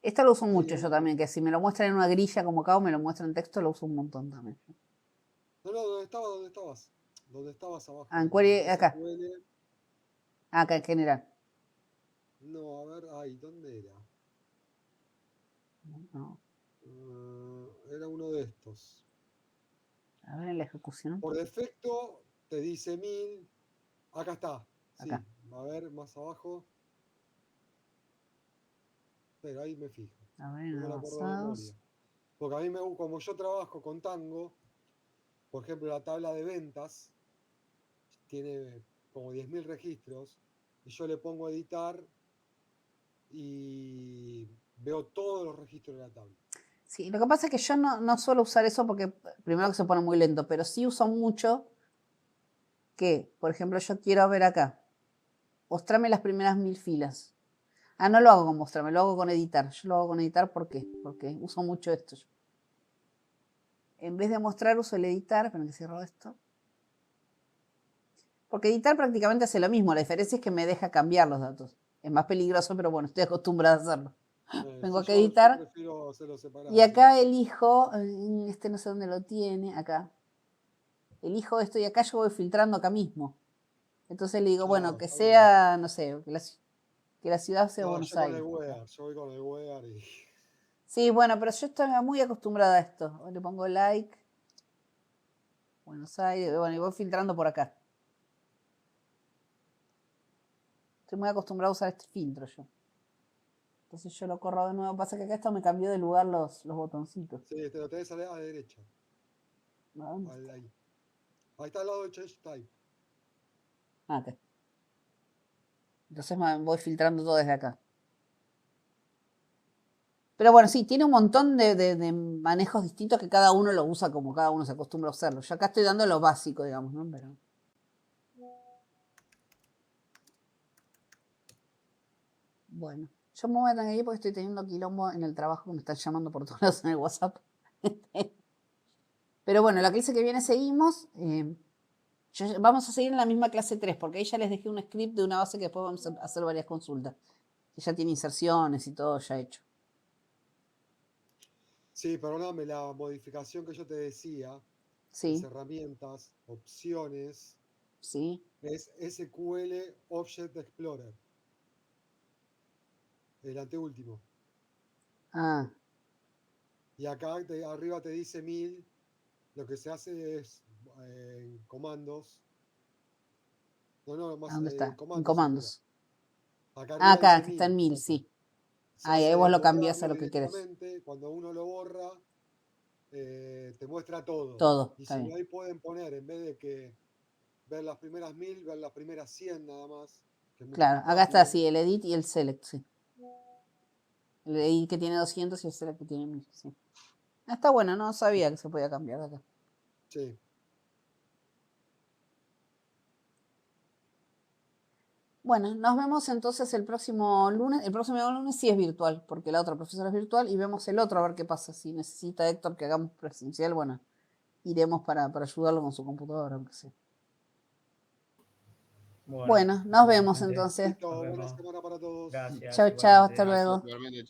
Esto lo uso mucho yo también, que si me lo muestran en una grilla como acá o me lo muestran en texto, lo uso un montón también. No, ¿dónde estabas? ¿Dónde estabas abajo? En query, acá. Acá en general. No, a ver, ¿dónde era? No. Era uno de estos. A ver, en la ejecución. Por defecto te dice 1000. Acá está. Sí, Acá. a ver, más abajo. Pero ahí me fijo. A ver, No en me lo acuerdo de avanzados. memoria. Porque a mí, como yo trabajo con Tango, por ejemplo, la tabla de ventas tiene como 10.000 registros y yo le pongo a editar y veo todos los registros de la tabla. Sí, lo que pasa es que yo no suelo usar eso porque primero que se pone muy lento, pero sí uso mucho que, por ejemplo, yo quiero ver acá, mostrarme las primeras 1000 filas. Ah, no lo hago con mostrarme, lo hago con editar. Yo lo hago con editar, ¿por qué? Porque uso mucho esto yo. En vez de mostrar, uso el editar. Esperen que cierro esto. Porque editar prácticamente hace lo mismo. La diferencia es que me deja cambiar los datos. Es más peligroso, pero bueno, estoy acostumbrada a hacerlo. Vengo Sí, acá a editar. yo prefiero hacerlo separado. Y acá elijo, este no sé dónde lo tiene, acá. Elijo esto y acá yo voy filtrando acá mismo. Entonces le digo, bueno, que sea, no sé, que la ciudad sea Buenos Aires. Yo voy con el Wear y... Sí, bueno, pero yo estoy muy acostumbrada a esto. Le pongo like. Buenos Aires, bueno, y voy filtrando por acá. Estoy muy acostumbrada a usar este filtro yo. Entonces yo lo corro de nuevo. Pasa que acá esto me cambió de lugar los botoncitos. Sí, te lo tenés a la derecha. Ahí. Ahí está al lado de Change Type. Ah, acá. Entonces voy filtrando todo desde acá. Pero bueno, sí, tiene un montón de manejos distintos que cada uno lo usa como cada uno se acostumbra a usarlo. Yo acá estoy dando lo básico, digamos, ¿no? Pero... Bueno, yo me voy a tener que ir porque estoy teniendo quilombo en el trabajo que me están llamando por todos lados en el WhatsApp. Pero bueno, la clase que viene seguimos. Vamos a seguir en la misma clase 3 porque ahí ya les dejé un script de una base que después vamos a hacer varias consultas. Que ya tiene inserciones y todo ya hecho. Sí, perdóname, la modificación que yo te decía, Sí. las herramientas, opciones, Sí. es SQL Object Explorer. El anteúltimo. Ah. Y acá arriba te dice 1000. Lo que se hace es en comandos. No, más ¿Dónde está? comandos. En comandos. Acá arriba Acá, dice que está en 1000, sí. Ahí vos lo cambiás a lo que querés. Cuando uno lo borra, te muestra todo. Todo, y está si bien. no, ahí pueden poner, en vez de que ver las primeras 1000, ver las primeras 100 nada más. Que es mucho Claro, más acá está, rápido. sí, el edit y el select, sí. El edit que tiene 200 y el select que tiene 1000, sí. Está bueno, no sabía que se podía cambiar de acá. Sí. Bueno, nos vemos entonces el próximo lunes. El próximo lunes sí es virtual, porque la otra profesora es virtual y vemos el otro a ver qué pasa. Si necesita Héctor que hagamos presencial, bueno, iremos para ayudarlo con su computadora, aunque sea. Bueno, nos vemos entonces. Listo, buena semana para todos. Gracias. Chao, chao, igualmente. hasta luego. Igualmente,